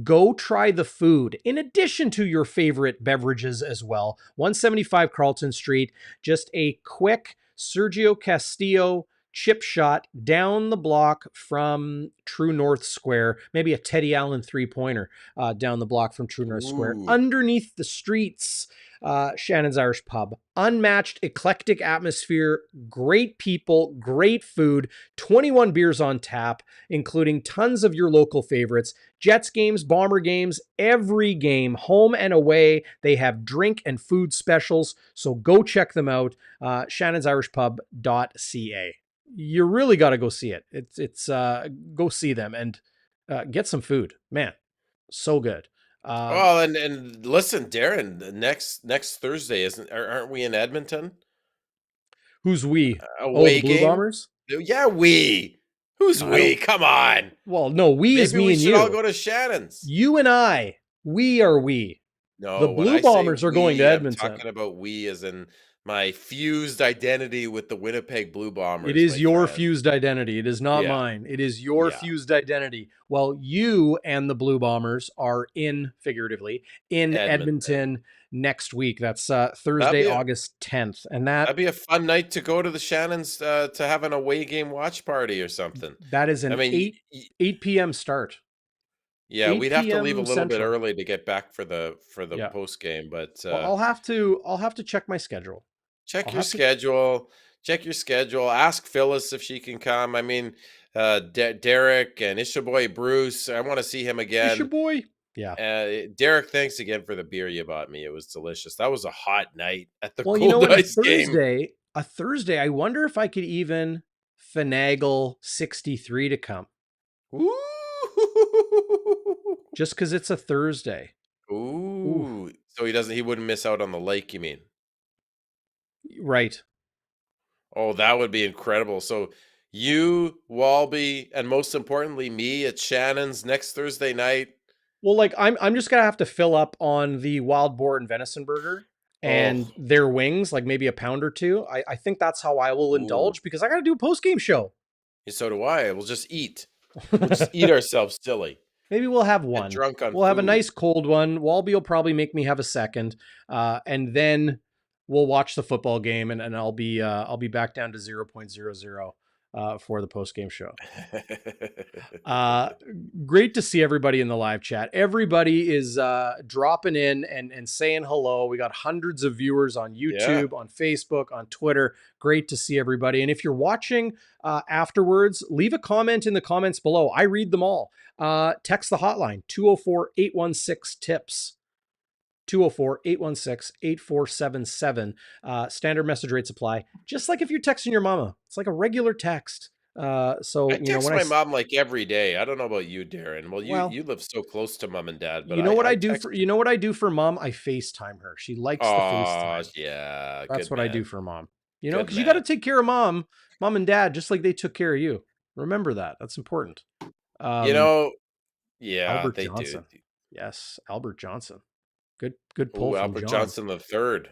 Go try the food in addition to your favorite beverages as well. 175 Carlton Street, just a quick Sergio Castillo chip shot down the block from True North Square, maybe a Teddy Allen three-pointer down the block from True North Square. Ooh. Underneath the streets, Shannon's Irish Pub. Unmatched, eclectic atmosphere, great people, great food, 21 beers on tap, including tons of your local favorites. Jets games, Bomber games, every game, home and away. They have drink and food specials, so go check them out. shannonsirishpub.ca. You really got to go see it. It's go see them and get some food. Man, so good. Well, and listen, Darrin, the next Thursday aren't we in Edmonton? Who's we? Oh, the Away Blue game? Bombers? Yeah, we. Who's I don't. we? Come on. Well, no, we is Maybe me we and should all you. go to Shannon's. You and I. We are we. The No, when Blue I say Bombers are going to we, I'm Edmonton. talking about we as in my fused identity with the Winnipeg Blue It Bombers, is my your friend. fused identity. It is not Yeah, mine. It is your yeah. fused identity. Well, you and the Blue Bombers are figuratively, in Edmonton. Edmonton next week. That's That'd Thursday, be a August 10th. And that that'd be a fun night to go to the Shannons to have an away game watch party or something. that is I an mean, 8 p.m. start. yeah, 8 we'd have to leave a p.m. little bit Central. early to get back for the Yeah. post game, but Well, I'll have to check my schedule. check I'll your have to schedule. Check your schedule. Ask Phyllis if she can come. I mean, Derek and Ishaboy Bruce. I want to see him It's your again. boy. Yeah. Derek, thanks again for the beer you bought me. It was delicious. That was a hot night at the Well, you know Cold what? Ice game. A Thursday, I wonder if I could even finagle 63 to come Ooh. just because it's a Thursday. Ooh, Ooh. So he wouldn't miss out on the lake, you mean? right. Oh, that would be incredible. So you, Walby, and most importantly, me at Shannon's next Thursday night. Well, like I'm just gonna have to fill up on the wild boar and venison burger Oh, and their wings, like maybe a pound or two. I think that's how I will ooh. indulge because I gotta do a post game show. And so do I. We'll just eat. We'll just eat ourselves silly. Maybe we'll have Get one. drunk on We'll have a food. nice cold one. Walby will probably make me have a second, and then we'll watch the football game, and I'll be back down to 0.00 for the post game show. Uh, Great to see everybody in the live chat. Everybody is dropping in and saying hello. We got hundreds of viewers on Yeah. YouTube, on Facebook, on Twitter. Great to see everybody. And if you're watching afterwards, leave a comment in the comments below. I read them all. Text the hotline 204-816-TIPS. 204-816-8477. Standard message rates apply. Just like if you're texting your mama. It's like a regular text. So I you know text when my mom like every day. I don't know about you, Darren. Well, you well, you live so close to mom and dad, but you know what I I do text. for mom? I FaceTime her. She likes the Oh, FaceTime. yeah, That's good what I do man. for mom. You know, Good because you got man. to take care of mom and dad, just like they took care of you. Remember that. That's important. You Um, know, yeah, Albert they do. Johnson. Yes, Albert Johnson. Good pull Ooh, from Albert John. Johnson the third.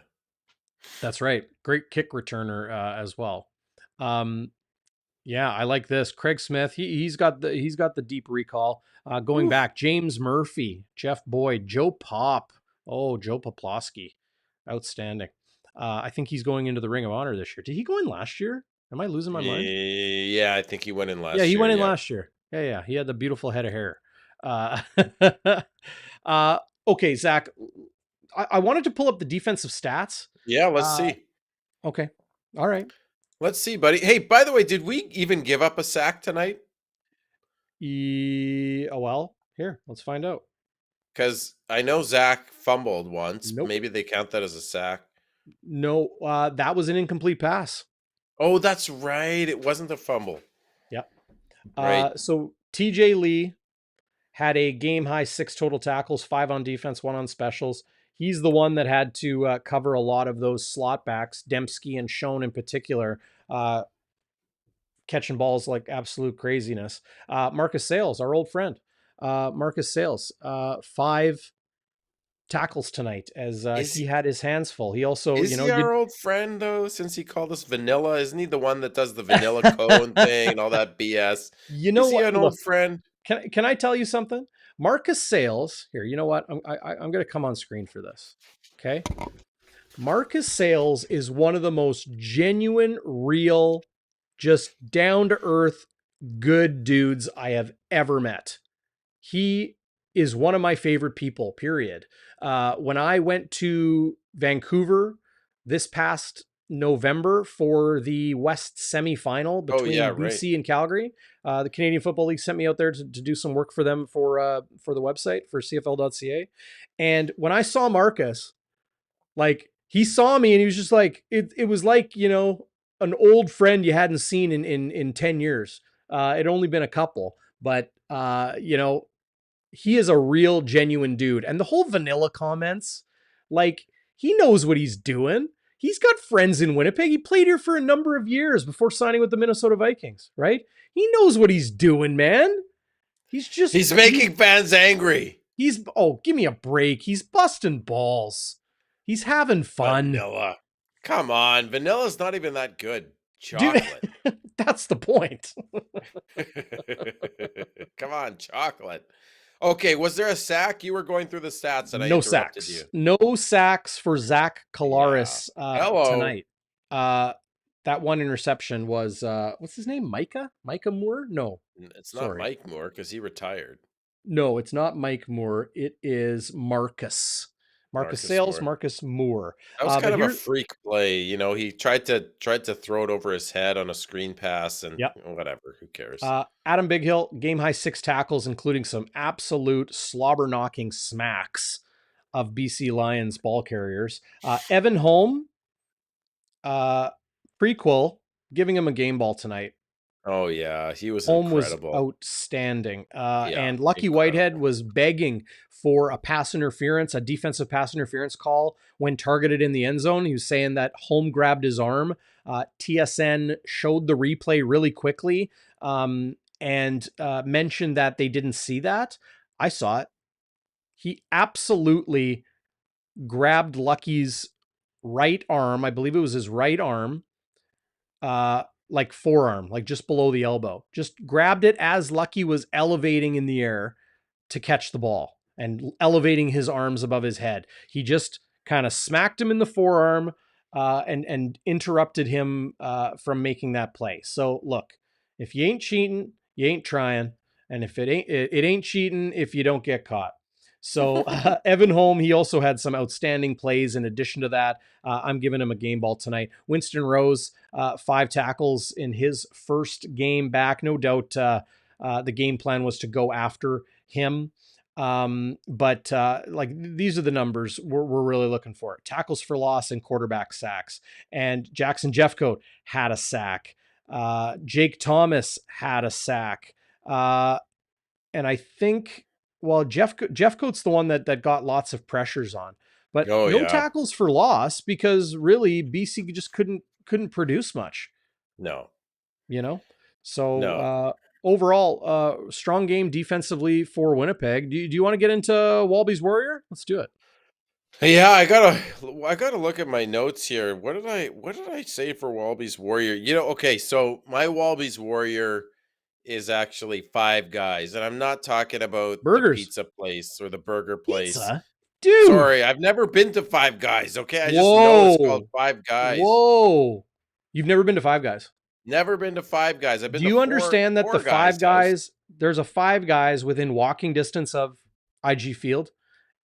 That's right. Great kick returner as well. Yeah, I like this. Craig Smith. He's got the deep recall. Going Ooh. back, James Murphy, Jeff Boyd, Joe Pop. Oh, Joe Poplawski. Outstanding. I think he's going into the Ring of Honor this year. Did he go in last year? Am I losing my mind? Yeah, I think he went in Yeah, last he year. went in Yeah. last year. Yeah. He had the beautiful head of hair. Uh, okay, Zach. I wanted to pull up the defensive stats. Yeah, let's Uh, see. okay. All right. Let's see, buddy. Hey, by the way, did we even give up a sack tonight? Oh, well, here, let's find out. Because I know Zach fumbled once. Nope. Maybe they count that as a sack. No, that was an incomplete pass. Oh, that's right. It wasn't a fumble. Yeah. Right. So TJ Lee had a game high 6 total tackles, 5 on defense, 1 on specials. He's the one that had to cover a lot of those slot backs, Dembski and Schoen in particular, catching balls like absolute craziness. Marcus Sales, our old friend. Marcus Sales, 5 tackles tonight as he had his hands full. He also, Is he our old friend though? Since he called us vanilla, isn't he the one that does the vanilla cone thing and all that BS? You know Is he what? an Look, old friend? can I tell you something? Marcus Sales here. You know what? I'm going to come on screen for this. Okay. Marcus Sales is one of the most genuine, real, just down to earth, good dudes I have ever met. He is one of my favorite people, period. When I went to Vancouver this past November for the West semifinal between BC and Calgary, the Canadian Football League sent me out there to do some work for them for the website for CFL.ca. And when I saw Marcus, like he saw me and he was just like, it was like, you know, an old friend you hadn't seen in 10 years. It'd only been a couple, but you know, he is a real genuine dude. And the whole vanilla comments, like, he knows what he's doing. He's got friends in Winnipeg. He played here for a number of years before signing with the Minnesota Vikings, right? He knows what he's doing, man. He's making fans angry. Oh, give me a break. He's busting balls. He's having fun. Vanilla. Come on. Vanilla's not even that good. Dude, Chocolate. that's the point. Come on, chocolate. Okay, was there a sack? You were going through the stats and I No interrupted sacks. you. No sacks for Zach Collaros Hello. tonight. That one interception was what's his name? Micah Moore? No. It's not Mike Moore because he retired. No, it's not Mike Moore. It is Marcus. Marcus Sales, Moore. Marcus Moore. That was kind of a freak play. You know, he tried to throw it over his head on a screen pass and whatever. Who cares? Adam Bighill, game high 6 tackles, including some absolute slobber knocking smacks of BC Lions ball carriers. Evan Holm, prequel, giving him a game ball tonight. Oh yeah, he was Holm incredible. Was outstanding. And Lucky Whitehead was begging for a pass interference, a defensive pass interference call when targeted in the end zone. He was saying that Holm grabbed his arm. TSN showed the replay really quickly and mentioned that they didn't see that. I saw it. He absolutely grabbed Lucky's right arm. I believe it was his right arm. Like forearm, like just below the elbow, just grabbed it as Lucky was elevating in the air to catch the ball and elevating his arms above his head. He just kind of smacked him in the forearm and interrupted him from making that play. So look, if you ain't cheating, you ain't trying. And if it ain't cheating if you don't get caught. So Evan Holm, he also had some outstanding plays in addition to that. I'm giving him a game ball tonight. Winston Rose, 5 tackles in his first game back. No doubt the game plan was to go after him. But like these are the numbers we're really looking for. Tackles for loss and quarterback sacks. And Jackson Jeffcoat had a sack. Jake Thomas had a sack. And I think... Well, Jeffcoat's the one that got lots of pressures on, but no tackles for loss because really BC just couldn't produce much. No, you know. So overall, strong game defensively for Winnipeg. Do you want to get into Walby's Warrior? Let's do it. Yeah, I gotta look at my notes here. What did I say for Walby's Warrior? You know, okay, so my Walby's Warrior is actually 5 Guys, and I'm not talking about burgers. The pizza place or the burger place. Pizza? Dude, sorry, I've never been to 5 Guys. Okay, I just know it's called 5 Guys. Whoa, you've never been to 5 Guys? Never been to 5 Guys. I've been. Do you understand that the 5 Guys? There's a 5 Guys within walking distance of IG Field.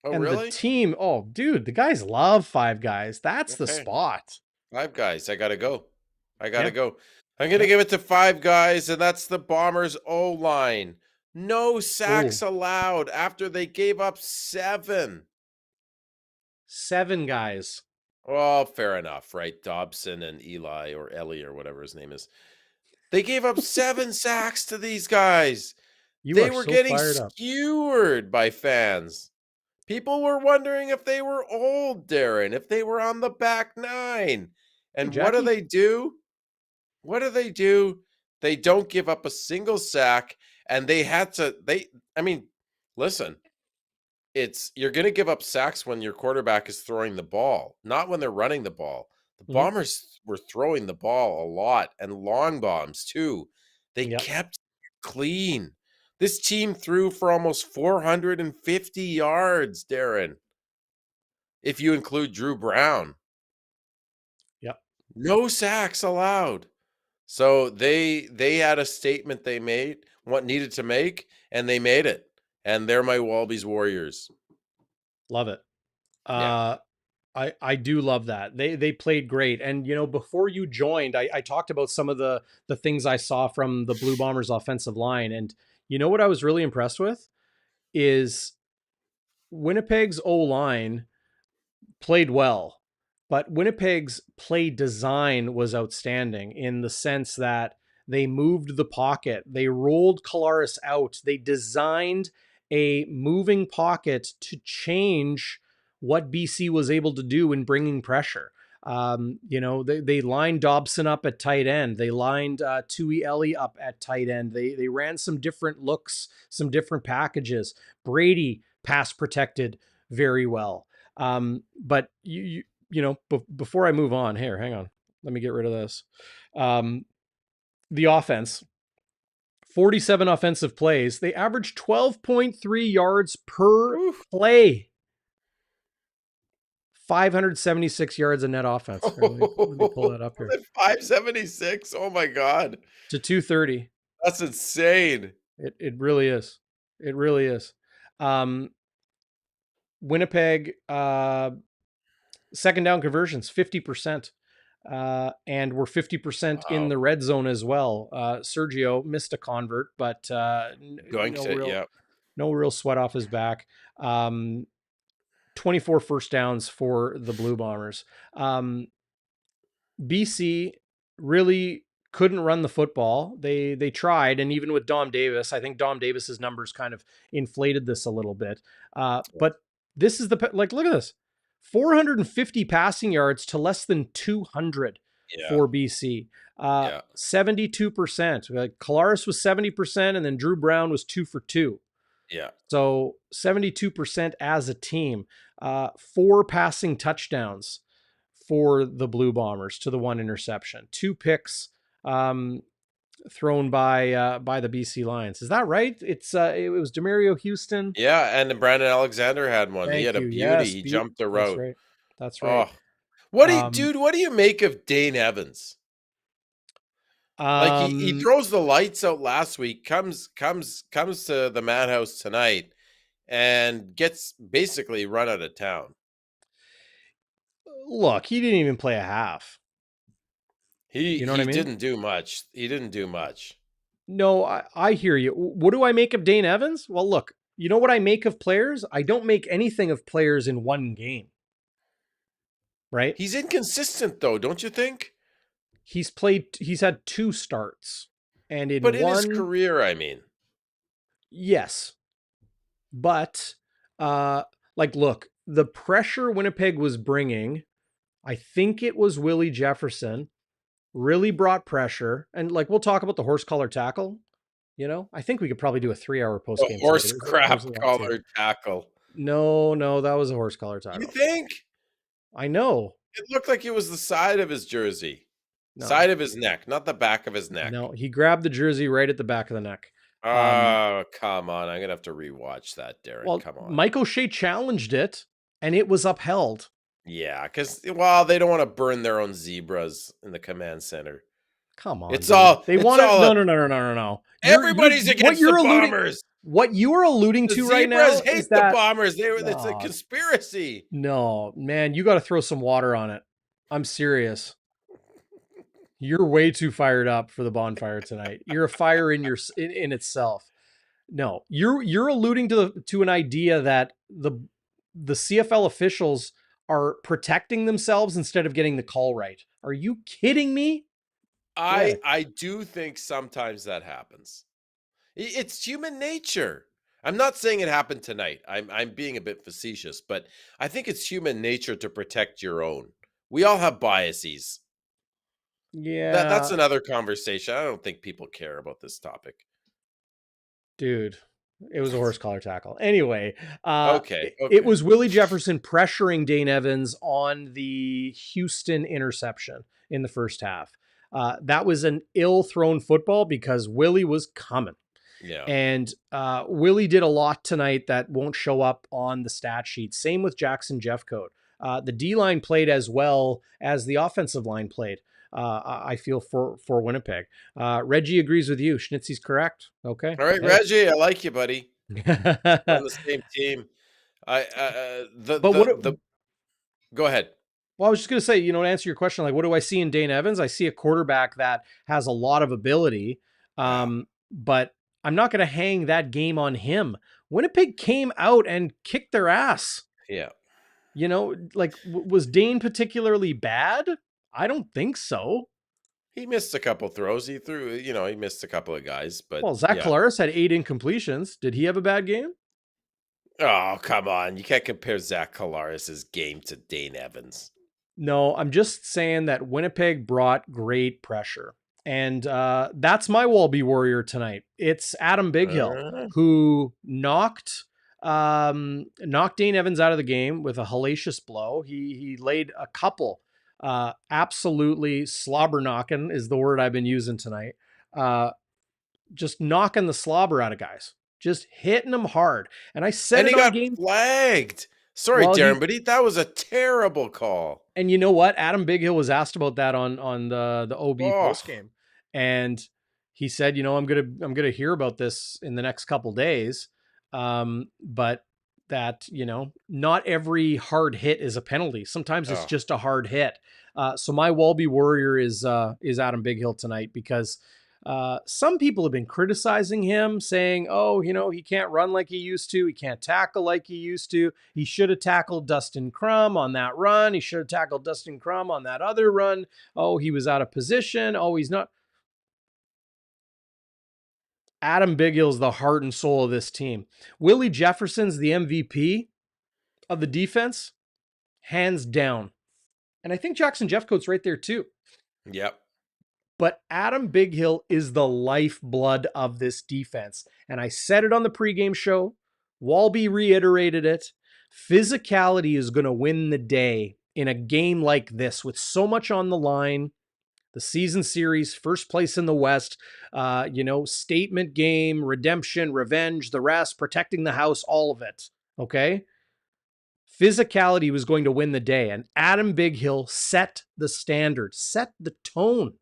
Oh, and really? The team. Oh, dude, the guys love 5 Guys. That's the spot. 5 Guys. I gotta go. Go. I'm going to give it to 5 Guys, and that's the Bombers' O-line. No sacks allowed after they gave up 7. 7 guys. Well, fair enough, right? Dobson and Eli or Ellie or whatever his name is. They gave up 7 sacks to these guys. They were getting skewered by fans. People were wondering if they were old, Darrin, if they were on the back 9. And what do they do? What do? They don't give up a single sack, and they had to. Listen, you're going to give up sacks when your quarterback is throwing the ball, not when they're running the ball. The Bombers were throwing the ball a lot and long bombs too. They kept it clean. This team threw for almost 450 yards, Darrin, if you include Drew Brown. Yep. No sacks allowed. So they had a statement they made, what needed to make, and they made it. And they're my Walby's Warriors. Love it. I do love that. They played great. And, you know, before you joined, I talked about some of the things I saw from the Blue Bombers offensive line. And you know what I was really impressed with is Winnipeg's O-line played well. But Winnipeg's play design was outstanding in the sense that they moved the pocket. They rolled Collaros out. They designed a moving pocket to change what BC was able to do in bringing pressure. They lined Dobson up at tight end. They lined Tui Ellie up at tight end. They ran some different looks, some different packages. Brady pass protected very well. But before I move on, here, hang on. Let me get rid of this. The offense, 47 offensive plays. They averaged 12.3 yards per play. 576 yards of net offense. Here, let me pull that up here. 576. Oh my God. To 230. That's insane. It really is. It really is. Winnipeg, second down conversions, 50%. And we're 50% in the red zone as well. Sergio missed a convert, but no real sweat off his back. 24 first downs for the Blue Bombers. BC really couldn't run the football. They tried, and even with Dom Davis, I think Dom Davis's numbers kind of inflated this a little bit. But this is look at this. 450 passing yards to less than 200 for BC. 72%. Collaros was 70%, and then Drew Brown was 2 for 2. Yeah. So 72% as a team. 4 passing touchdowns for the Blue Bombers to the 1 interception. 2 picks thrown by the BC Lions. Is that right? It was Demario Houston. Yeah, and Brandon Alexander had one. He had a beauty. Yes, he jumped the route. That's right. Oh. What do you make of Dane Evans? Like he throws the lights out last week, comes to the Madhouse tonight, and gets basically run out of town. Look, he didn't even play a half. He didn't do much. He didn't do much. No, I hear you. What do I make of Dane Evans? Well, look, you know what I make of players? I don't make anything of players in one game. Right? He's inconsistent though, don't you think? He's had 2 starts. And in his career, I mean. Yes. But look, the pressure Winnipeg was bringing, I think it was Willie Jefferson, really brought pressure. And we'll talk about the horse collar tackle. I think we could probably do a 3-hour post-game. Horse crap collar tackle. No, that was a horse collar tackle. You think? I know. It looked like it was the side of his jersey. No. Side of his neck, not the back of his neck. No, he grabbed the jersey right at the back of the neck. Oh, come on. I'm going to have to rewatch that, Darrin. Well, come on. Mike O'Shea challenged it, and it was upheld. Yeah, because, they don't want to burn their own zebras in the command center. Come on. It's all... They want to... No. Everybody's against the Bombers. What you are alluding to right now is hate the Bombers. It's a conspiracy. No, man, you got to throw some water on it. I'm serious. You're way too fired up for the bonfire tonight. You're a fire in itself. No, you're alluding to an idea that the CFL officials are protecting themselves instead of getting the call right. Are you kidding me? I do think sometimes that happens. It's human nature. I'm not saying it happened tonight. I'm being a bit facetious, but I think it's human nature to protect your own. We all have biases. Yeah. That's another conversation. I don't think people care about this topic. Dude, it was a horse collar tackle. Anyway, okay. It was Willie Jefferson pressuring Dane Evans on the Houston interception in the first half. That was an ill-thrown football because Willie was coming. Yeah. And Willie did a lot tonight that won't show up on the stat sheet. Same with Jackson Jeffcoat. The D-line played as well as the offensive line played. I feel for Winnipeg. Reggie agrees with you. Schnitzy's correct. Okay. All right, Reggie, I like you, buddy. We're on the same team. Go ahead. Well, I was just going to say, to answer your question, what do I see in Dane Evans? I see a quarterback that has a lot of ability, but I'm not going to hang that game on him. Winnipeg came out and kicked their ass. Yeah. Was Dane particularly bad? I don't think so. He missed a couple throws. He threw, he missed a couple of guys. But Zach Collaros had 8 incompletions. Did he have a bad game? Oh, come on. You can't compare Zach Collaros' game to Dane Evans. No, I'm just saying that Winnipeg brought great pressure. And that's my Walby Warrior tonight. It's Adam Bighill, Uh, who knocked Dane Evans out of the game with a hellacious blow. He laid a couple absolutely slobber knocking is the word I've been using tonight. Just knocking the slobber out of guys, just hitting them hard. And I said and it he on got game. flagged. Sorry, Well, Darren, but that was a terrible call. and you know what? Adam Bighill was asked about that on the OB Oh, post game, and he said, I'm gonna hear about this in the next couple days, but that not every hard hit is a penalty. Sometimes it's oh. just a hard hit. So my Walby Warrior is Adam Bighill tonight because some people have been criticizing him, saying, "Oh, he can't run like he used to. He can't tackle like he used to. He should have tackled Dustin Crum on that run. He should have tackled Dustin Crum on that other run. Oh, he was out of position. Oh, he's not." Adam Bighill's the heart and soul of this team. Willie Jefferson's the MVP of the defense, hands down. And I think Jackson Jeffcoat's right there too. Yep. But Adam Bighill is the lifeblood of this defense. And I said it on the pregame show. Walby reiterated it. Physicality is going to win the day in a game like this with so much on the line. The season series, first place in the West, statement game, redemption, revenge, the rest, protecting the house, all of it. Okay? Physicality was going to win the day. And Adam Bighill set the standard, set the tone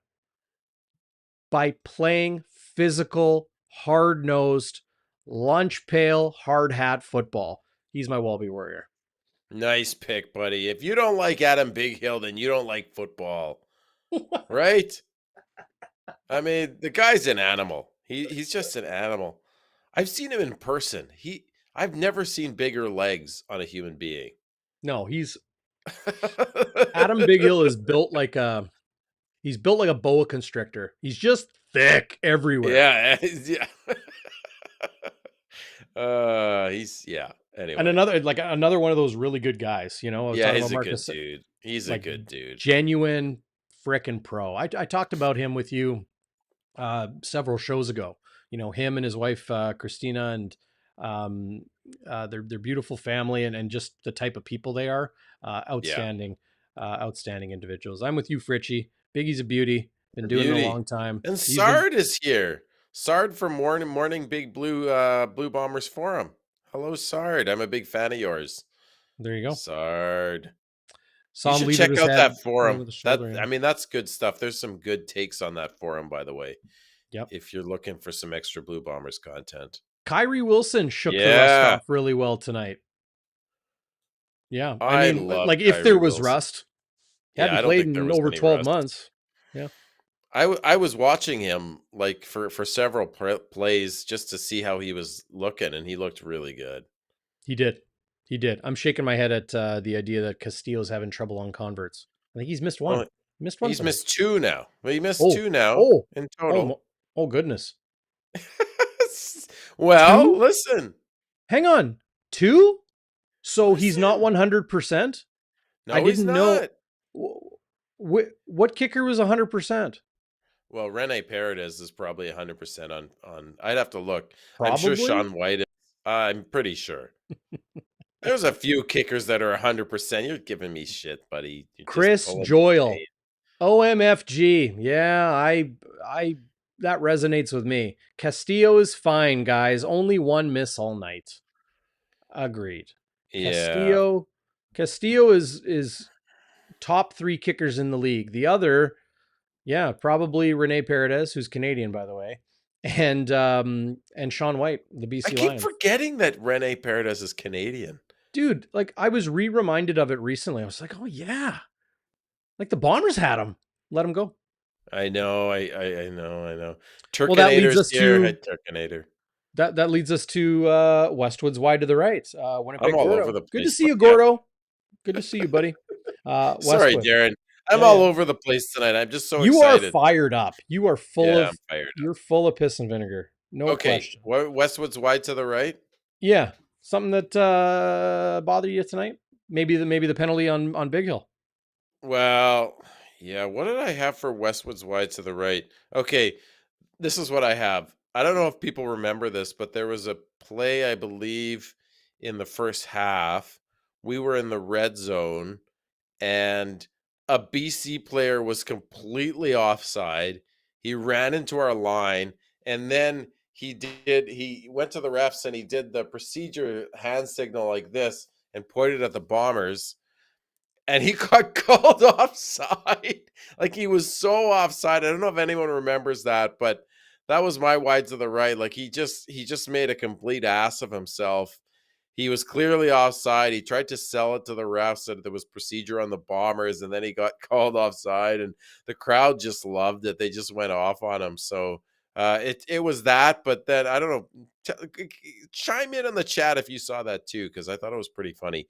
by playing physical, hard-nosed, lunch pail, hard hat football. He's my Walby Warrior. Nice pick, buddy. If you don't like Adam Bighill, then you don't like football. Right? I mean, the guy's an animal. He's just an animal. I've seen him in person. I've never seen bigger legs on a human being. No, Adam Bighill is built like a boa constrictor. He's just thick everywhere. Yeah, yeah. Yeah. And Anyway. another one of those really good guys, I was Yeah, talking he's about a good Marcus, dude. He's a like good dude. genuine frickin' pro. I talked about him with you several shows ago. Him and his wife Christina, and their beautiful family, and just the type of people they are. Yeah. Outstanding individuals. I'm with you, Fritchie. Biggie's a beauty. Been A doing it a beauty. long time. And He's been Sard is here. Sard from Morning Big Blue Bombers Forum. Hello, Sard. I'm a big fan of yours. There you go. Sard. You Saw him should leave with check his out head that forum. over the shoulder. Yeah. That's good stuff. There's some good takes on that forum, by the way. Yep. If you're looking for some extra Blue Bombers content. Kyrie Wilson shook the rust off really well tonight. Yeah. I mean, love like if Kyrie there was Wilson. rust, he Yeah, hadn't I don't played think there in was over any 12 rust. months. Yeah. I was watching him like for several plays just to see how he was looking, and he looked really good. He did. I'm shaking my head at the idea that Castillo's having trouble on converts. I think he's missed one. Well, Missed one. he's tonight. missed two now. Well, he missed two now in total. Oh, goodness. Well, Two? listen. Hang on. Two? So Listen. he's not 100%? No, I didn't know. What kicker was 100%? Well, Rene Paredes is probably 100% on. I'd have to look. Probably? I'm sure Sean White is. I'm pretty sure. There's a few kickers that are 100%. You're giving me shit, buddy. Chris Joyle. OMFG. Yeah, I that resonates with me. Castillo is fine, guys. Only one miss all night. Agreed. Yeah. Castillo is top 3 kickers in the league. The other, probably Rene Paredes, who's Canadian, by the way, and Sean White, the BC I keep Lion. forgetting that Rene Paredes is Canadian. Dude, like I was reminded of it recently. I was like, oh yeah. Like the Bombers had him. Let him go. I know. I know. Turkinator's well, that leads us here. to Turkinator. That leads us to Westwood's wide to the right. Winnipeg. I'm all Gordo. over the place. Good to see you, Gordo. Good to see you, buddy. Sorry, Darren. I'm all over the place tonight. I'm just so excited. You are fired up. You are full of. I'm fired you're full of piss and vinegar. No question. Westwood's wide to the right. Yeah. Something that bothered you tonight? Maybe the penalty on Big Hill. Well, yeah, what did I have for Westwood's wide to the right? Okay, this is what I have. I don't know if people remember this, but there was a play, I believe, in the first half. We were in the red zone and a BC player was completely offside. He ran into our line and then he went to the refs and he did the procedure hand signal like this and pointed at the Bombers and he got called offside. Like he was so offside. I don't know if anyone remembers that, but that was my wide to the right. Like he just made a complete ass of himself. He was clearly offside. He tried to sell it to the refs that there was procedure on the Bombers, and then he got called offside, and the crowd just loved it. They just went off on him. So it was that, but then I don't know. Chime in on the chat if you saw that too, because I thought it was pretty funny.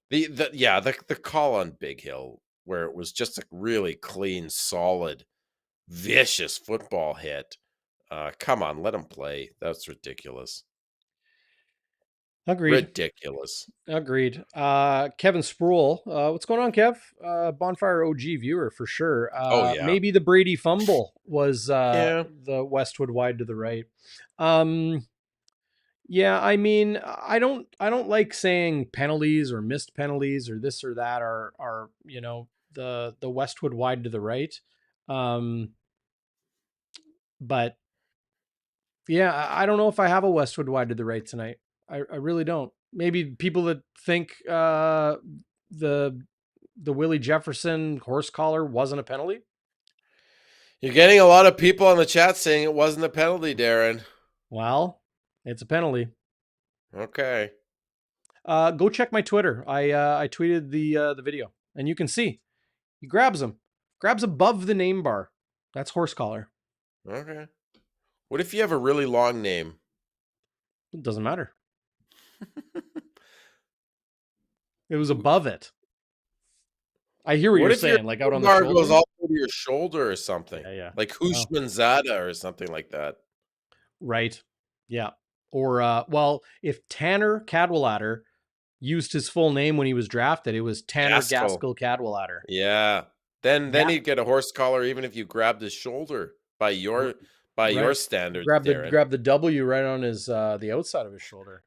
The call on Big Hill where it was just a really clean, solid, vicious football hit. Come on, let him play. That's ridiculous. Agreed. Ridiculous. Agreed. Kevin Sproul. What's going on, Kev? Bonfire OG viewer for sure. Oh yeah. Maybe the Brady fumble was Yeah. the Westwood wide to the right. Yeah, I mean, I don't like saying penalties or missed penalties or this or that are the Westwood wide to the right. But yeah, I don't know if I have a Westwood wide to the right tonight. I really don't. Maybe people that think the Willie Jefferson horse collar wasn't a penalty. You're getting a lot of people on the chat saying it wasn't a penalty, Darrin. Well, it's a penalty. Okay. Go check my Twitter. I tweeted the video, and you can see he grabs above the name bar. That's horse collar. Okay. What if you have a really long name? It doesn't matter. It was above it. I hear what you're If your saying, like out on the bar shoulder. goes all the way to your shoulder or something? Yeah. Like Oh. Hushmanzada or something like that. Right. Yeah. Or well, if Tanner Cadwallader used his full name when he was drafted, it was Tanner Gaskell Cadwallader. Yeah. Then Yeah. he'd get a horse collar even if you grabbed his shoulder by your Right. standards, Grab the W right on his the outside of his shoulder.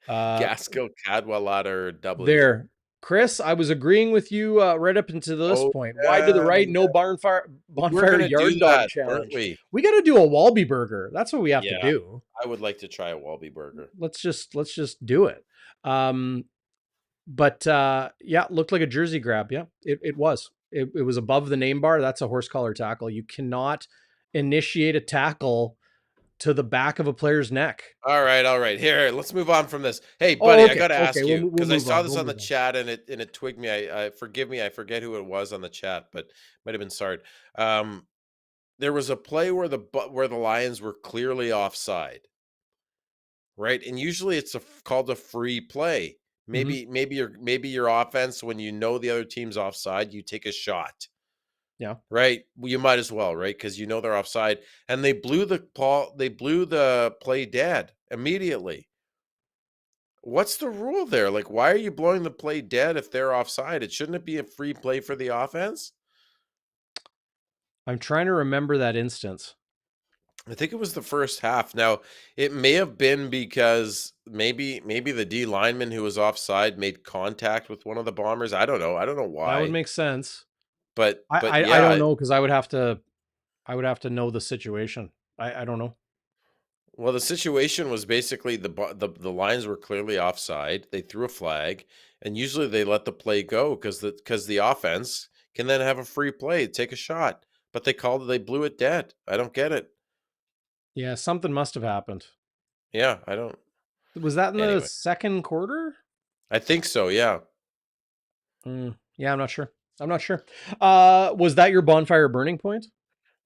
Gaskell Cadwallader W. There. Chris, I was agreeing with you right up until this Oh, point. Wide to the right, no bonfire gonna yard do dog that, weren't challenge. We got to do a Walby burger. That's what we have to do. I would like to try a Walby burger. Let's just do it. But yeah, looked like a jersey grab. Yeah, it was. It was above the name bar. That's a horse collar tackle. You cannot initiate a tackle to the back of a player's neck. All right. Here, let's move on from this. Hey, buddy, I got to ask you because I saw this on the chat and it twigged me. I forgive me. I forget who it was on the chat, but might have been Sard. There was a play where the Lions were clearly offside, right? And usually it's called a free play. Maybe your offense, when you know the other team's offside, you take a shot. Yeah. Right. Well, you might as well, right? Because you know they're offside, and they blew the play dead immediately. What's the rule there? Like, why are you blowing the play dead if they're offside? Shouldn't it be a free play for the offense? I'm trying to remember that instance. I think it was the first half. Now, it may have been because maybe the D lineman who was offside made contact with one of the Bombers. I don't know why. That would make sense. But I don't know because I would have to know the situation. I don't know. Well, the situation was basically the lines were clearly offside. They threw a flag, and usually they let the play go because the offense can then have a free play, take a shot. But they blew it dead. I don't get it. Yeah, something must have happened. Yeah, I don't. Was that in the second quarter? I think so. Yeah. Yeah, I'm not sure. Was that your bonfire burning point?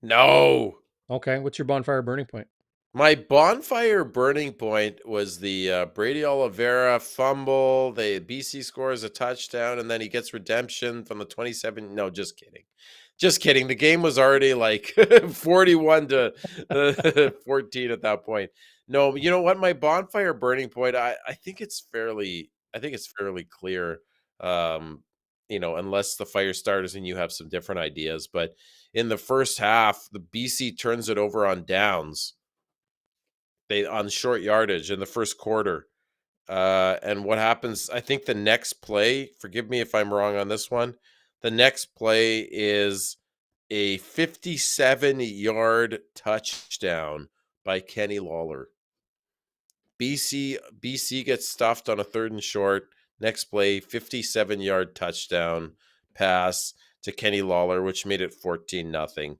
No. Okay, what's your bonfire burning point? My bonfire burning point was the Brady Oliveira fumble. The BC scores a touchdown, and then he gets redemption from the 27. No, just kidding. Just kidding. The game was already like 41 to 14 at that point. No, you know what? My bonfire burning point, I think it's fairly clear. Um, unless the fire starters and you have some different ideas. But in the first half, the BC turns it over on downs. They on short yardage in the first quarter. And what happens? I think the next play, forgive me if I'm wrong on this one, the next play is a 57-yard touchdown by Kenny Lawler. BC gets stuffed on a 3rd and short. Next play, 57-yard touchdown pass to Kenny Lawler, which made it 14-0.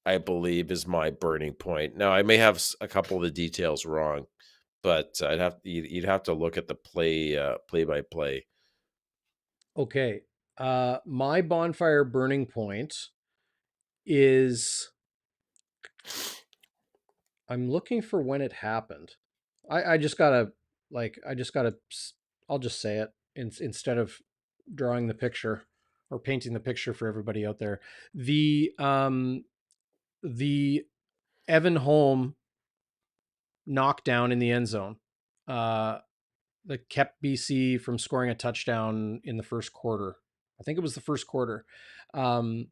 I believe is my burning point. Now I may have a couple of the details wrong, but you'd have to look at the play by play. Okay. My bonfire burning point is, I'm looking for when it happened. I just gotta, I'll just say it instead of drawing the picture or painting the picture for everybody out there. The Evan Holm knockdown in the end zone, that kept BC from scoring a touchdown in the first quarter. I think it was the first quarter. Um,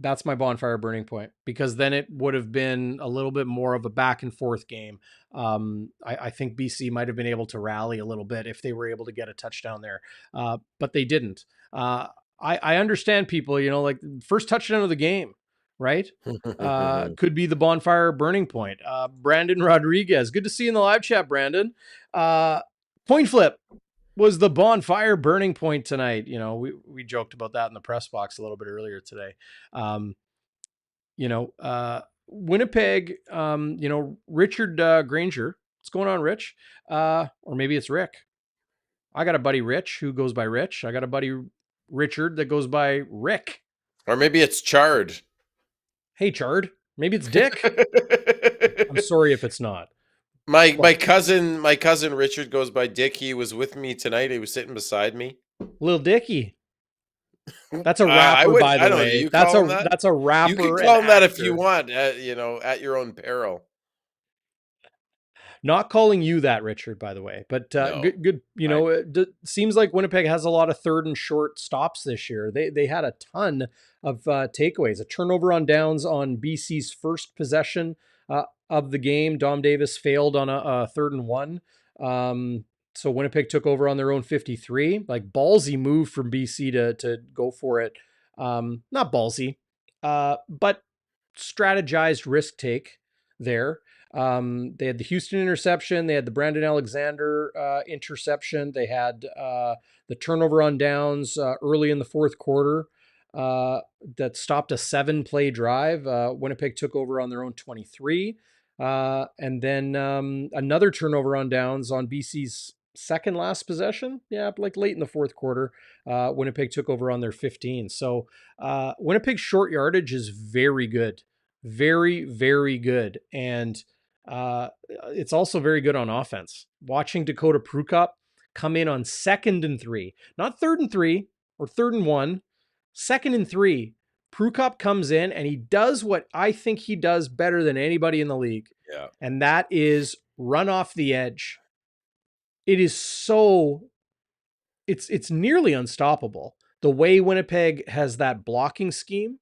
that's my bonfire burning point, because then it would have been a little bit more of a back and forth game. I think BC might have been able to rally a little bit if they were able to get a touchdown there, but they didn't. I understand people, like first touchdown of the game, right? Could be the bonfire burning point. Brandon Rodriguez, good to see you in the live chat, Brandon. Coin flip was the bonfire burning point tonight. We joked about that in the press box a little bit earlier today. Um, Winnipeg, Richard Granger. What's going on, Rich? Or maybe it's Rick. I got a buddy Rich who goes by Rich. I got a buddy Richard that goes by Rick. Or maybe it's Chard. Hey, Chard. Maybe it's Dick. I'm sorry if it's not. My cousin Richard goes by Dick. He was with me tonight. He was sitting beside me. Little Dicky. That's a rapper, by the way. That's a rapper. You can call him that if you want. At your own peril. Not calling you that, Richard, by the way, but No. good. It seems like Winnipeg has a lot of 3rd and short stops this year. They had a ton of takeaways. A turnover on downs on BC's first possession of the game. Dom Davis failed on a 3rd and 1. So Winnipeg took over on their own 53. Like, ballsy move from BC to go for it. Not ballsy, but strategized risk take there. They had the Houston interception. They had the Brandon Alexander interception. They had the turnover on downs early in the fourth quarter that stopped a 7-play drive. Winnipeg took over on their own 23. And then another turnover on downs on BC's second last possession. Yeah, like late in the fourth quarter, Winnipeg took over on their 15. So Winnipeg's short yardage is very good. Very, very good. And it's also very good on offense. Watching Dakota Prukop come in on 2nd and 3, not 3rd and 3 or 3rd and 1, 2nd and 3. Prukop comes in and he does what I think he does better than anybody in the league. Yeah. And that is run off the edge. It is it's nearly unstoppable. The way Winnipeg has that blocking scheme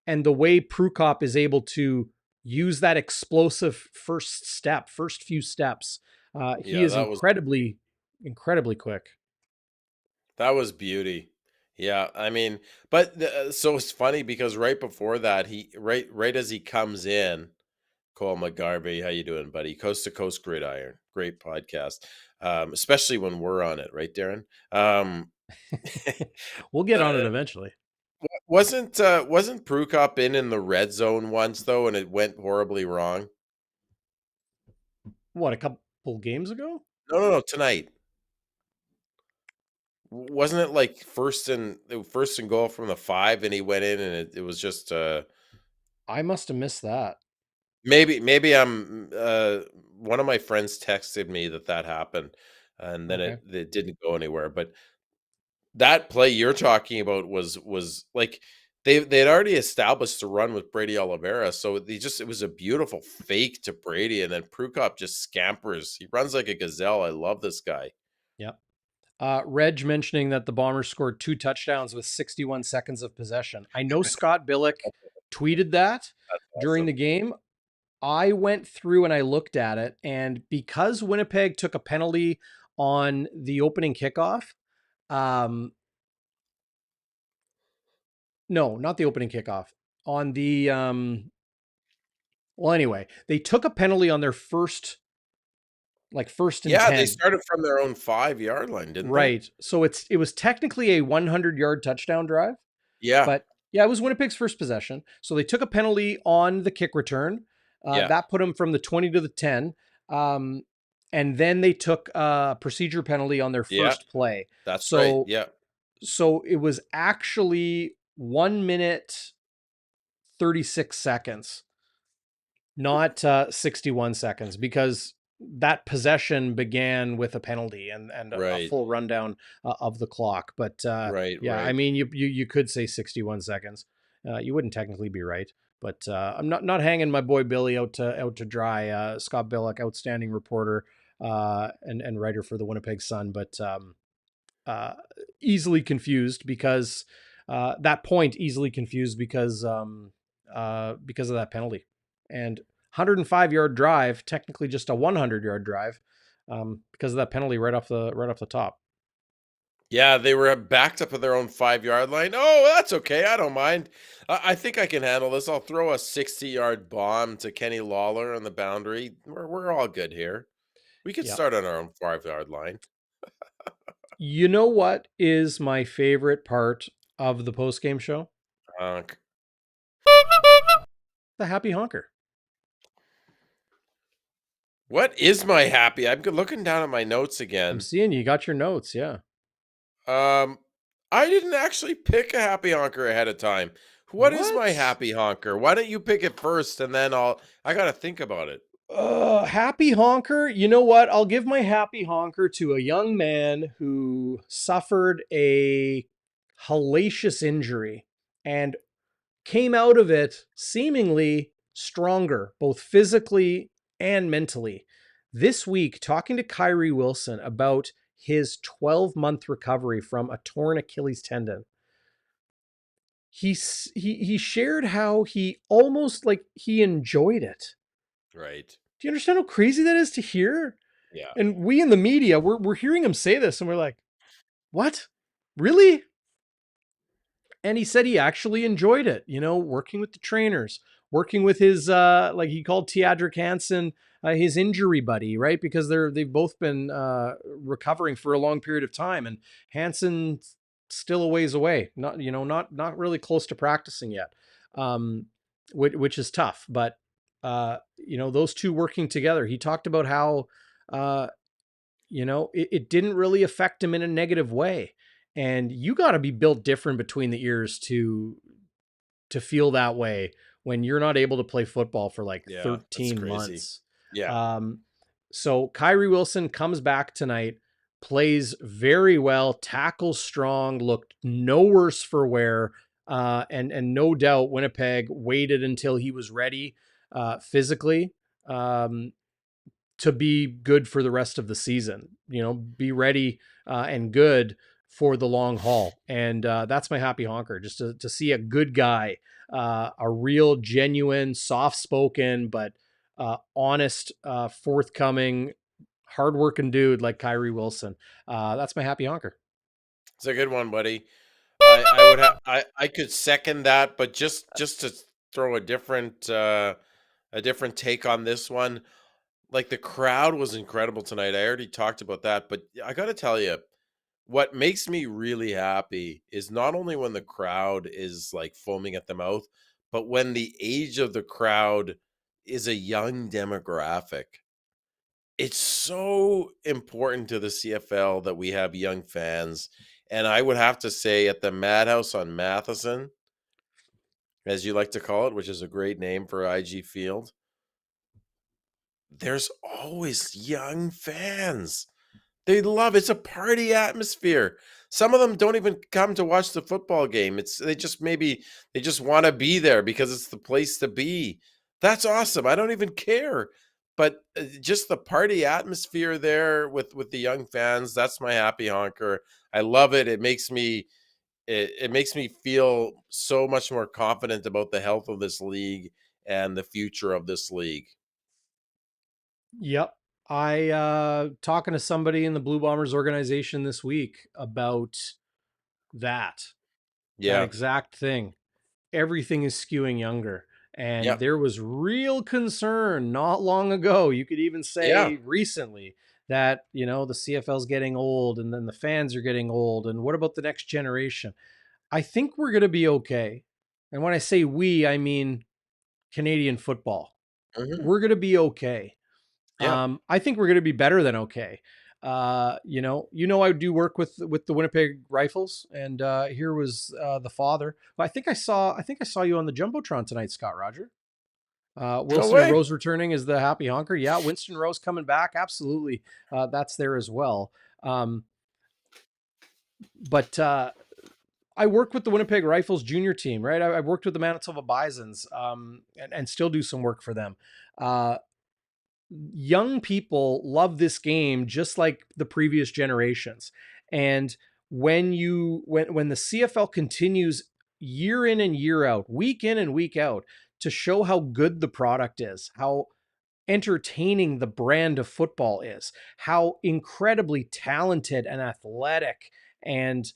and the way Prukop is able to use that explosive first few steps. He is incredibly quick. That was beauty. Yeah, I mean, but so it's funny because right before that, right as he comes in, Cole McGarvey, how you doing, buddy? Coast to Coast Gridiron, great podcast, especially when we're on it, right, Darrin? We'll get on it eventually. Wasn't Prukop in the red zone once though, and it went horribly wrong? What, a couple games ago? No, tonight. Wasn't it like first and goal from the 5, and he went in, and it was just I must have missed that. Maybe I'm one of my friends texted me that happened, and then it didn't go anywhere. But that play you're talking about was like they'd already established the run with Brady Oliveira, so it was a beautiful fake to Brady, and then Prukop just scampers. He runs like a gazelle. I love this guy. Yep. Reg mentioning that the Bombers scored 2 touchdowns with 61 seconds of possession. I know Scott Billick tweeted that during Awesome. the game. I went through and I looked at it, and because Winnipeg took a penalty on the opening kickoff, no, not the opening kickoff, on the well, anyway, they took a penalty on their first and Yeah, they 10. started from their own 5-yard line, didn't they? Right. So it was technically a 100-yard touchdown drive, Yeah, but yeah, it was Winnipeg's first possession. So they took a penalty on the kick return. yeah, That put them from the 20 to the 10. Um, and then they took a procedure penalty on their yeah. first play. That's right. So Yeah, so it was actually 1 minute 36 seconds, not 61 seconds, because that possession began with a penalty and a right, full rundown of the clock. But right, yeah, I right. mean, you could say 61 seconds. You wouldn't technically be right, but I'm not hanging my boy Billy out to dry. Scott Billick, outstanding reporter and writer for the Winnipeg Sun, but uh, easily confused because that point easily confused because of that penalty. And 105-yard drive, technically just a 100-yard drive, because of that penalty right off the top. Yeah, they were backed up at their own 5-yard line. Oh, that's okay. I don't mind. I think I can handle this. I'll throw a 60-yard bomb to Kenny Lawler on the boundary. We're all good here. We could Yeah. start on our own 5-yard line. You know what is my favorite part of the post game show? Uh, The happy honker. what is my happy? I'm looking down at my notes I'm again. seeing you got your notes. Yeah. Um, I didn't actually pick a happy honker ahead of time. What is my What? happy honker? Why don't you pick it first, and then I gotta think about it. Happy honker. You know what? I'll give my happy honker to a young man who suffered a hellacious injury and came out of it seemingly stronger, both physically and mentally. This week, talking to Kyrie Wilson about his 12-month recovery from a torn Achilles tendon, he shared how he almost like he enjoyed it. Right. Do you understand how crazy that is to hear? Yeah. And we in the media, we're hearing him say this, and we're like, "What? Really?" And he said he actually enjoyed it. Working with the trainers, working with his like he called Teodric Hansen his injury buddy, right? Because they've both been recovering for a long period of time, and Hansen's still a ways away, not really close to practicing yet, which is tough. But those two working together. He talked about how uh, it didn't really affect him in a negative way. And you got to be built different between the ears to feel that way when you're not able to play football for like Yeah, that's 13 crazy. months. Yeah. Um, so Kyrie Wilson comes back tonight, plays very well, tackles strong, looked no worse for wear. And no doubt Winnipeg waited until he was ready physically. To be good for the rest of the season, be ready and good for the long haul. And that's my happy honker, just to see a good guy, a real, genuine, soft spoken, but honest, forthcoming, hardworking dude like Kyrie Wilson. That's my happy honker. It's a good one, buddy. I would have I could second that, but just to throw a different take on this one, like the crowd was incredible tonight. I already talked about that, but I got to tell you, what makes me really happy is not only when the crowd is like foaming at the mouth, but when the age of the crowd is a young demographic. It's so important to the CFL that we have young fans. And I would have to say at the Madhouse on Matheson, as you like to call it, which is a great name for IG Field, there's always young fans. They love it's a party atmosphere. Some of them don't even come to watch the football game. They just want to be there because it's the place to be. That's awesome. I don't even care. But just the party atmosphere there with the young fans, that's my happy honker. I love it. It makes me feel so much more confident about the health of this league and the future of this league. Yep. I talking to somebody in the Blue Bombers organization this week about that Yeah. exact thing. Everything is skewing younger. And Yep. there was real concern not long ago. You could even Yeah. say recently that, the CFL's getting old and then the fans are getting old. And what about the next generation? I think we're going to be okay. And when I say we, I mean Canadian football. Hmm. We're going to be okay. Yeah. I think we're going to be better than okay. I do work with the Winnipeg Rifles, and here was the father. Well, I think I saw you on the jumbotron tonight, Scott Roger. No Wilson or way. Rose returning as the happy honker. Yeah, Winston Rose coming back. Absolutely, that's there as well. But I work with the Winnipeg Rifles junior team, right? I've worked with the Manitoba Bisons, and still do some work for them. Young people love this game just like the previous generations. And when the CFL continues year in and year out, week in and week out, to show how good the product is, how entertaining the brand of football is, how incredibly talented and athletic and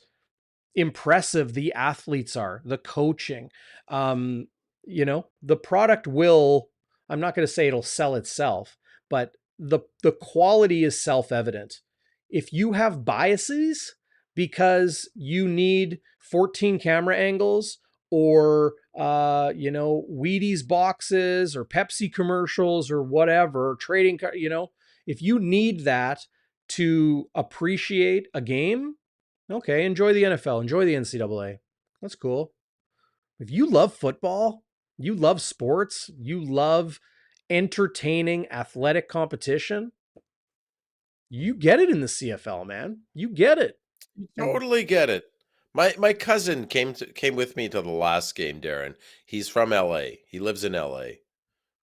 impressive the athletes are, the coaching. Um, the product will, I'm not going to say it'll sell itself, but the quality is self-evident. If you have biases because you need 14 camera angles or Wheaties boxes or Pepsi commercials or whatever, if you need that to appreciate a game, okay, enjoy the NFL, enjoy the NCAA. That's cool. If you love football, you love sports, you love entertaining athletic competition, you get it in the CFL, man. You get it. And Totally get it. My cousin came with me to the last game, Darren. He's from LA. He lives in LA.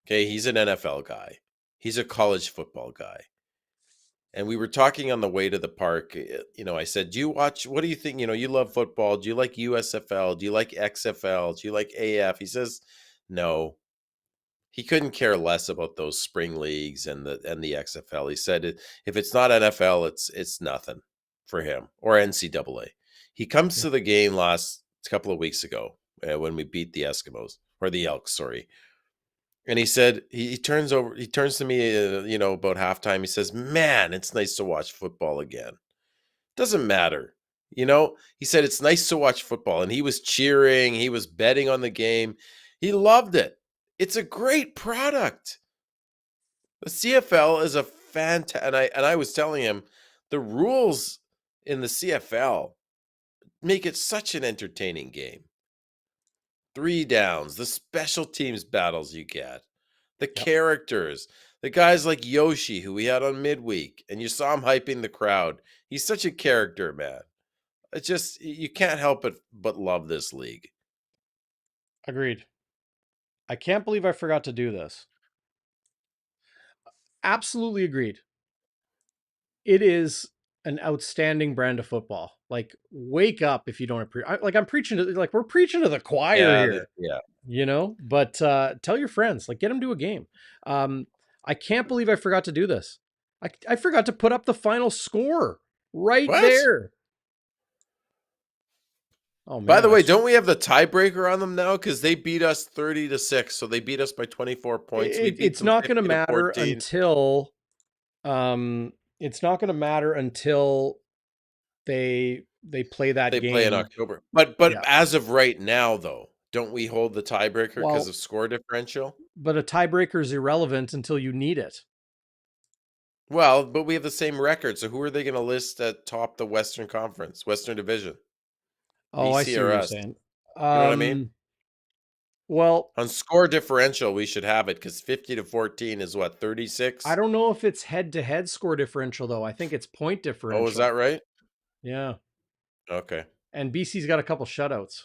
Okay, he's an NFL guy. He's a college football guy. And we were talking on the way to the park. I said, "Do you watch? What do you think? You love football. Do you like USFL? Do you like XFL? Do you like AF?" He says, "No." He couldn't care less about those spring leagues and the XFL. He said, If it's not NFL, it's nothing for him, or NCAA." He comes yeah, to the game last couple of weeks ago when we beat the Eskimos, or the Elks, sorry. And he said he turns to me, about halftime. He says, "Man, it's nice to watch football again. Doesn't matter." He said it's nice to watch football, and he was cheering, he was betting on the game. He loved it. It's a great product. The CFL is a fantastic, and I was telling him the rules in the CFL make it such an entertaining game. 3 downs, the special teams battles you get, the yep, characters, the guys like Yoshi, who we had on midweek, and you saw him hyping the crowd. He's such a character, man. It's just you can't help but love this league. agreed. I can't believe I forgot to do this. Absolutely agreed. It is an outstanding brand of football. Like, wake up if you don't appreciate. Like, I'm preaching to, like, we're preaching to the choir here. Yeah. But tell your friends, like, get them to a game. um I can't believe I forgot to do this. I forgot to put up the final score right What? there. Oh By man, the way, don't we have the tiebreaker on them now? Because they beat us 30-6, so they beat us by 24 points. We beat it's them not going to 50 to matter 14. until it's not going to matter until they play that They play in game. October. But Yeah, as of right now, though, don't we hold the tiebreaker because well, of score differential? but a tiebreaker is irrelevant until you need it. Well, but we have the same record, so who are they going to list at top the Western Conference, Western Division? Oh, I BC see what or you're us? saying. You know what I mean? Well, On score differential, we should have it because 50 to 14 is what, I 36? don't know if it's head to head score differential though. I think it's point Oh, is differential. that right? Yeah. Okay. and BC's got a couple shutouts.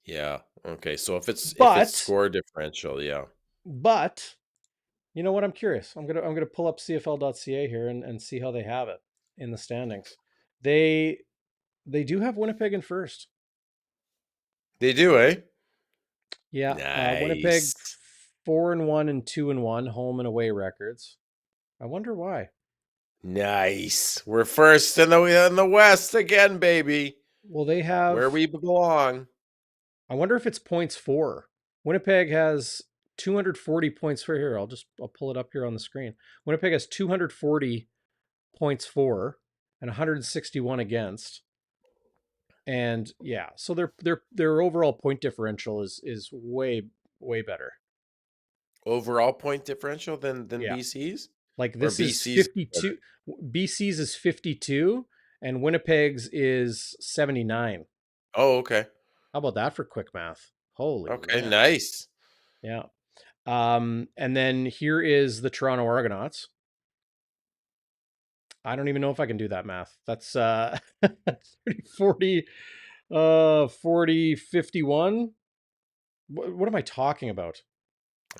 Yeah. Okay. So if it's But score differential, yeah. but you know what? I'm curious. I'm gonna pull up CFL.ca here and see how they have it in the standings. They they do have Winnipeg in first. They do, eh? Yeah, Winnipeg Nice. 4-1 and 2-1 home and away records. I wonder why. Nice. We're first in the West again, baby. Well, they Where have. we belong. I wonder if it's points for. Winnipeg has 240 points for here. I'll pull it up here on the screen. Winnipeg has 240 points for and 161 against. And yeah, so their overall point differential is way better. Overall point differential than Yeah. BC's? Like Or this is BC's better? 52. BC's is 52 and Winnipeg's is 79. Oh, okay. How about that for quick math? Holy Okay, man. nice. Yeah. And then here is the Toronto Argonauts. I don't even know if I can do that math. That's 30, 40, 40, 51. What am I talking about?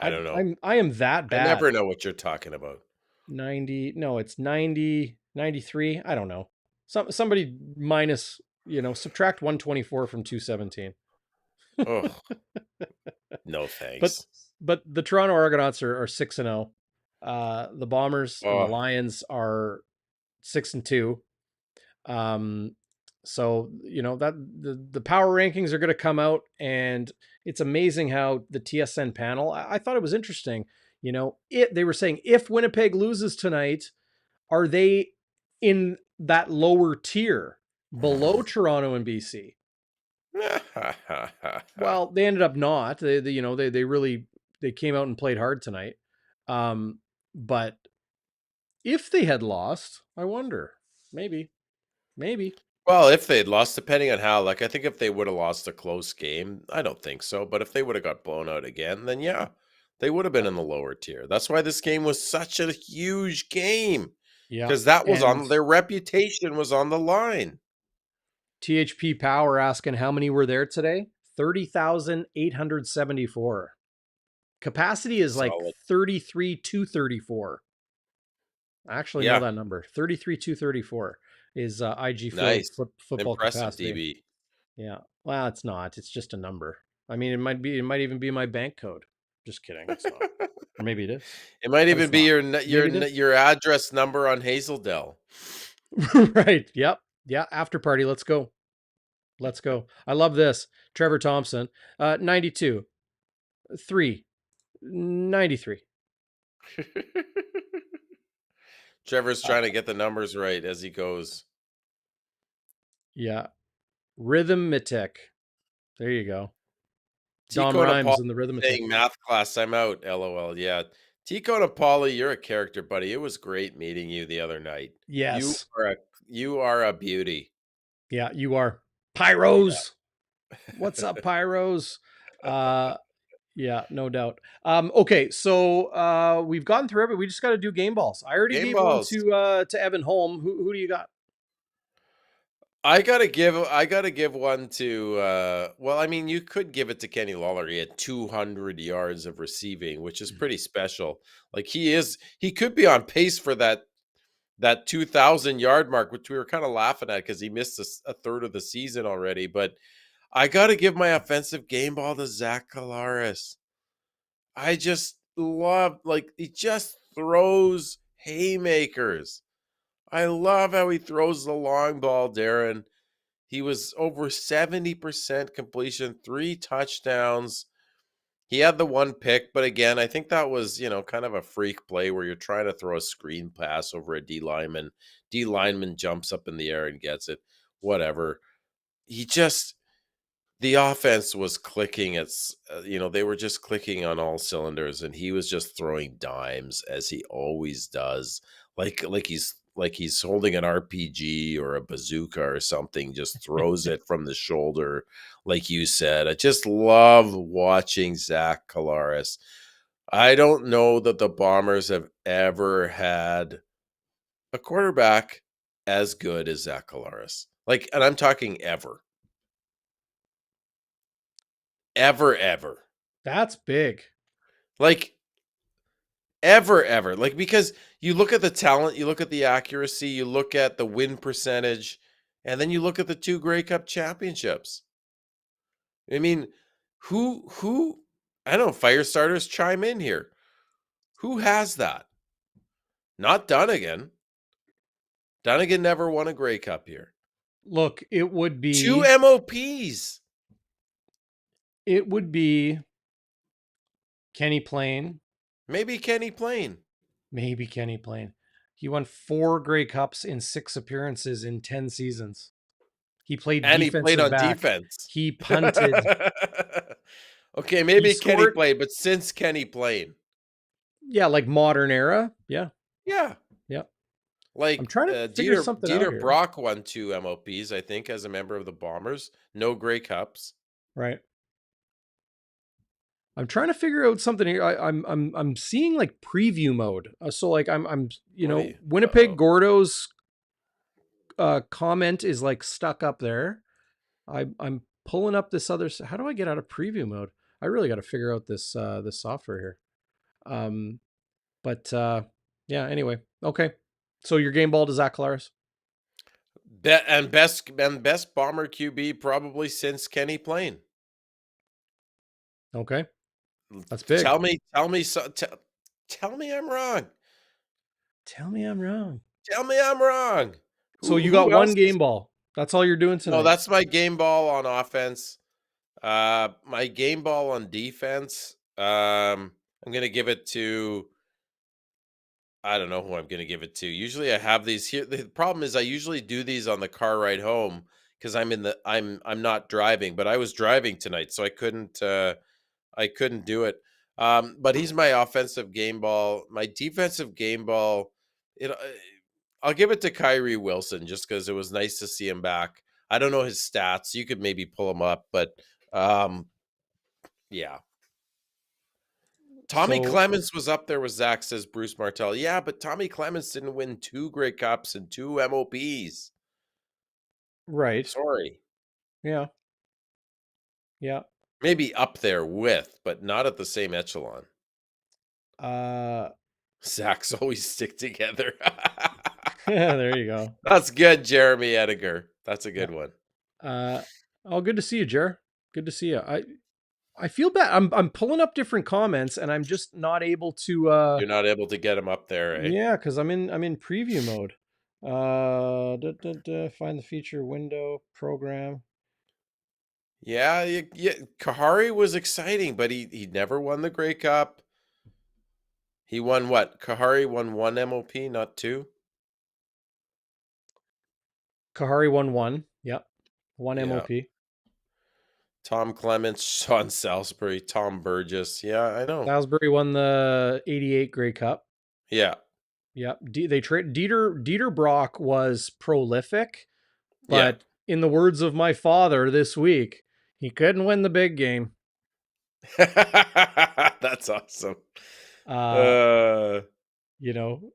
I don't know. I am that I bad. never know what you're talking about. 90, no, it's 90, 93. I don't know. Somebody minus, subtract 124 from 217. Oh, no But thanks. the Toronto Argonauts are 6-0. The Bombers and the Oh, Lions are 6-2. Um, so that the power rankings are going to come out, and it's amazing how the TSN panel. I thought it was interesting. They were saying if Winnipeg loses tonight, are they in that lower tier below Toronto and BC? Well, they ended up not. They really they came out and played hard tonight. But if they had lost, I wonder. Maybe. Well, if they'd lost, depending on how, like, I think if they would have lost a close game, I don't think so. But if they would have got blown out again, then yeah, they would have been Yep. in the lower tier. That's why this game was such a huge game, Yeah. because that was And on their reputation was on the line. THP Power asking how many were there today? 30,874. Capacity is like Solid. 33,234. I actually know Yeah, that number. 33,234 is IG Field nice, football impressive, capacity. DB. Yeah. Well, it's not. It's just a number. I mean, it might even be my bank code. Just kidding. It's not. Or maybe it is. It might But even it's be not. your Maybe it is. your address number on Hazeldale. Right. Yep. Yeah. After party. Let's go. Let's go. I love this. Trevor Thompson. 92. 3. 93. Trevor's Uh, trying to get the numbers right as he goes. yeah. Rhythmitic. There you go. Dom Tico and Apollo Rhymes in the Rhythmitic. saying math class, I'm out. LOL. Yeah. Tico and Apollo, you're a character, buddy. It was great meeting you the other night. You Yes. are a you are a beauty. Yeah, you are. Yeah. Pyros. What's up, Pyros? Uh yeah, no doubt. Okay, so we've gone through it. We just got to do game balls. I already Game gave one balls. to Evan Holm. Who do you got? I gotta give one to well, I mean, you could give it to Kenny Lawler. He had 200 yards of receiving, which is pretty special. Like he could be on pace for that 2,000-yard mark, which we were kind of laughing at because he missed a third of the season already. But I got to give my offensive game ball to Zach Collaros. I just love, like, he just throws haymakers. I love how he throws the long ball, Darren. He was over 70% completion, 3 touchdowns. He had the one pick, but again, I think that was, kind of a freak play where you're trying to throw a screen pass over a D lineman. D lineman jumps up in the air and gets it. Whatever. He just the offense was clicking. They were just clicking on all cylinders, and he was just throwing dimes as he always does. Like he's holding an RPG or a bazooka or something, just throws it from the shoulder, like you said. I just love watching Zach Collaros. I don't know that the Bombers have ever had a quarterback as good as Zach Collaros. Like, and I'm talking ever. Ever. That's big. Like, ever. Like, because you look at the talent, you look at the accuracy, you look at the win percentage, and then you look at the 2 Grey Cup championships. I mean, who I don't know, Firestarters, chime in here. Who has that? Not Dunnigan. Dunnigan never won a Grey Cup here. Look, it would 2 be MOPs. Kenny Plain, Maybe Kenny Plain. maybe Kenny Plain. He won 4 Grey Cups in 6 appearances in 10 seasons. He played And he played defensive on back. defense. He punted. Okay, He maybe Kenny scored. played, but since Kenny Plain. Yeah, like modern era. Yeah. Yeah. Yeah. I'm Like trying to figure something out Dieter here. Brock won 2 MOPs, I think, as a member of the Bombers. No Grey Cups. Right. I'm trying to figure out something here. I'm seeing like preview mode. So like I'm What are you? Winnipeg Gordo's comment is like stuck up there. I'm pulling up this other. How do I get out of preview mode? I really got to figure out this this software here. But yeah. Anyway, okay. So your game ball to Zach Collaros. Best Bomber QB probably since Kenny Plain. Okay, that's big. Tell me I'm wrong. Tell me I'm wrong. Tell me I'm wrong. So you got Who one else game ball. That's all you're doing tonight. No, that's my game ball on offense. My game ball on defense. I'm gonna give it to. I don't know who I'm gonna give it to. Usually, I have these here. The problem is, I usually do these on the car ride home because I'm not driving, but I was driving tonight, so I couldn't do it. But he's my offensive game ball. My defensive game ball. It. I'll give it to Kyrie Wilson just because it was nice to see him back. I don't know his stats. You could maybe pull him up, but yeah. Tommy Clements was up there with Zach, says Bruce Martell. Yeah, but Tommy Clements didn't win 2 Grey Cups and 2 MOPs. Right. Sorry. Yeah. Yeah. Maybe up there with, but not at the same echelon. Zach's always stick together. There you go. That's good, Jeremy Ediger. That's a good one. Oh, good to see you, Jer. Good to see you. I feel bad. I'm pulling up different comments and I'm just not able to You're not able to get him up there, eh? Yeah, because I'm in preview mode. Find the feature window program. Yeah, Kahari was exciting, but he never won the Grey Cup. He won what? Kahari won 1 MOP, not 2? Kahari won 1. Yep. 1 Yeah. MOP. Tom Clements, Sean Salisbury, Tom Burgess. Yeah, I know. Salisbury won the 88 Grey Cup. Yeah. Yep. Dieter Brock was prolific, but in the words of my father this week, he couldn't win the big game. That's awesome. You know,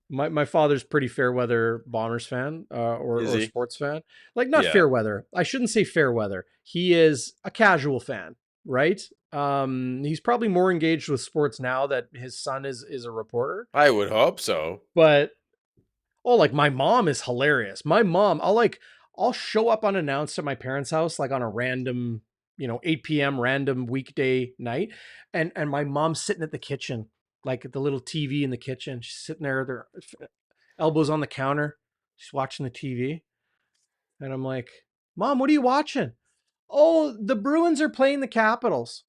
my father's pretty fair weather Bombers fan or sports fan. Like not fair weather. I shouldn't say fair weather. He is a casual fan, right? He's probably more engaged with sports now that his son is a reporter. I would hope so. But like my mom is hilarious. My mom, I'll show up unannounced at my parents' house like on a random, 8 p.m. random weekday night, and my mom's sitting at the kitchen, like at the little TV in the kitchen. She's sitting there, their elbows on the counter. She's watching the TV, and I'm like, "Mom, what are you watching?" "Oh, the Bruins are playing the Capitals,"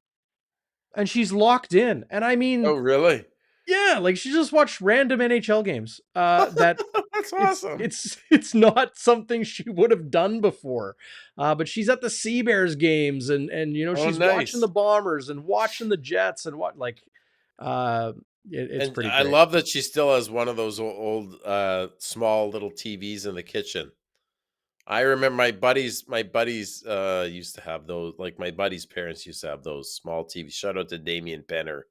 and she's locked in. And I mean, oh really? Yeah, like she just watched random NHL games. That's awesome. It's not something she would have done before. But she's at the Sea Bears games and she's watching the Bombers and watching the Jets and it's pretty great. I love that she still has one of those old small little TVs in the kitchen. I remember my buddies used to have those, like my buddies' parents used to have those small TVs. Shout out to Damian Penner.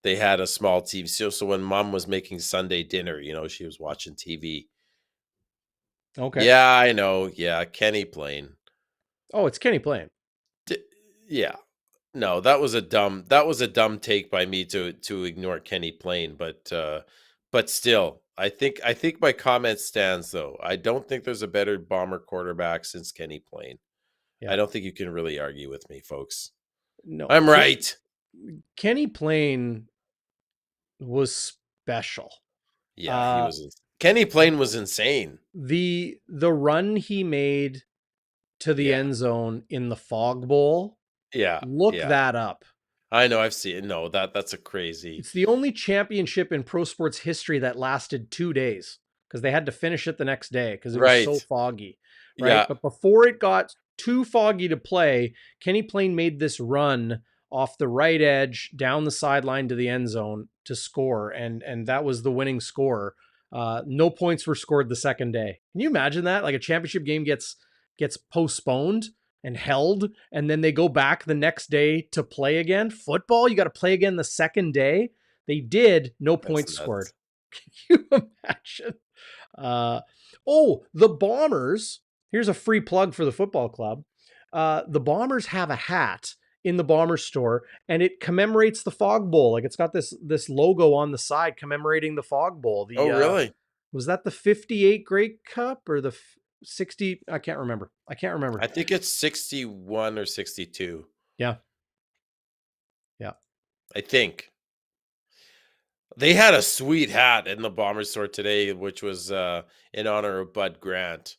They had a small TV. So when mom was making Sunday dinner, she was watching TV. Okay. Yeah, I know. Yeah, Kenny Plain. Oh, it's Kenny playing. D- yeah. No, that was a dumb take by me to ignore Kenny Plain, but still, I think my comment stands though. I don't think there's a better Bomber quarterback since Kenny Plain. I Yeah. don't think you can really argue with me, folks. No, I'm right. Kenny Plain was special. Yeah, he Uh, was. Kenny Plain was insane. the run he made to the Yeah, end zone in the Fog Bowl, yeah, look yeah. that up. I know. I've seen it. No, that's a crazy. It's the only championship in pro sports history that lasted 2 days because they had to finish it the next day because it was Right. so foggy, right? Yeah, But before it got too foggy to play, Kenny Plain made this run off the right edge down the sideline to the end zone to score, and that was the winning score. No points were scored the second day. Can you imagine that? Like a championship game gets postponed and held, and then they go back the next day to play again. Football, you got to play again the second day. They did, no that's points scored. nuts. Can you imagine? Uh, the Bombers. Here's a free plug for the football club. The Bombers have a hat in the Bombers store, and it commemorates the Fog Bowl. Like it's got this logo on the side commemorating the Fog Bowl. Oh, really? Was that the 58 Grey Cup or the 60? I can't remember. I think it's 61 or 62. Yeah. Yeah. I think. They had a sweet hat in the Bomber store today, which was in honor of Bud Grant,